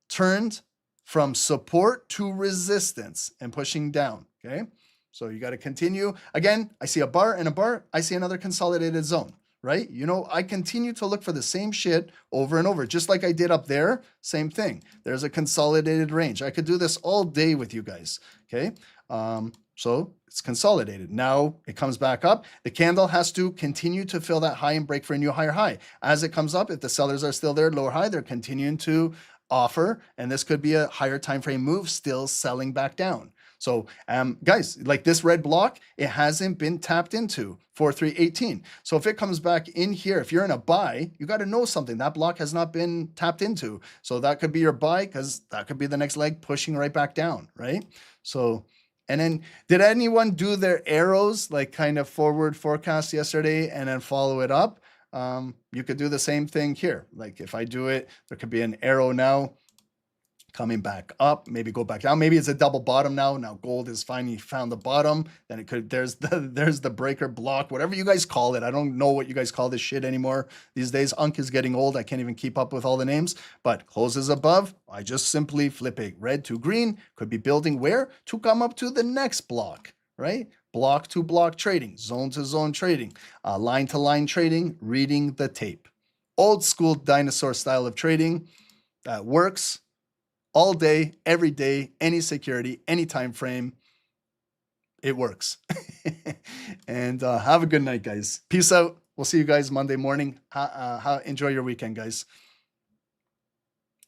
turned from support to resistance and pushing down, okay? So you got to continue. Again, I see a bar and a bar. I see another consolidated zone, right? You know, I continue to look for the same shit over and over, just like I did up there. Same thing. There's a consolidated range. I could do this all day with you guys, okay? So it's consolidated. Now it comes back up. The candle has to continue to fill that high and break for a new higher high. As it comes up, if the sellers are still there, lower high, they're continuing to offer, and this could be a higher time frame move, still selling back down. So guys, like this red block, it hasn't been tapped into 4318. So if it comes back in here, if you're in a buy, you got to know something. That block has not been tapped into. So that could be your buy, because that could be the next leg pushing right back down, right? So, and then did anyone do their arrows, like kind of forward forecast yesterday and then follow it up? You could do the same thing here. Like if I do it, there could be an arrow now coming back up, maybe go back down. Maybe it's a double bottom now. Now gold is finally found the bottom. Then it could, there's the breaker block, whatever you guys call it. I don't know what you guys call this shit anymore these days. Unk is getting old. I can't even keep up with all the names, but closes above. I just simply flip it red to green. Could be building where to come up to the next block, right? Block to block trading, zone to zone trading, line to line trading, reading the tape. Old school dinosaur style of trading that works all day, every day, any security, any time frame. It works. And have a good night, guys. Peace out. We'll see you guys Monday morning. Enjoy your weekend, guys.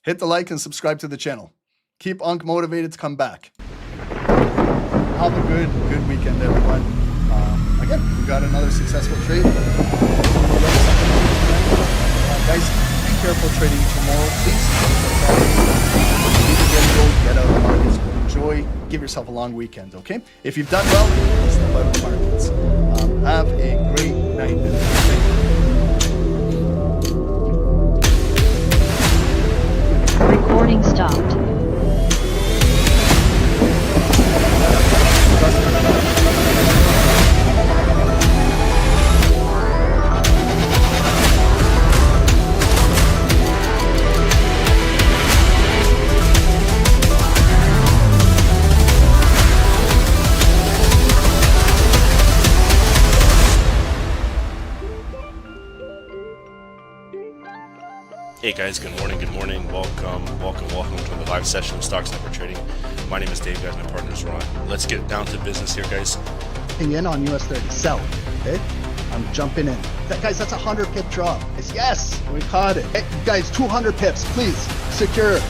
Hit the like and subscribe to the channel. Keep Unk motivated to come back. Have a good weekend, everyone. Again, we got another successful trade. Guys, be careful trading tomorrow, please. Get out of the markets, enjoy, give yourself a long weekend, okay? If you've done well, step out of the markets. Have a great night. Recording stopped. Hey guys, good morning, welcome to the live session of Stocks Network Trading. My name is Dave, guys, my partner is Ron. Let's get down to business here, guys. In on US 30, sell, okay? I'm jumping in. Guys, that's a 100 pip drop. Yes, we caught it. Hey, guys, 200 pips, please, secure.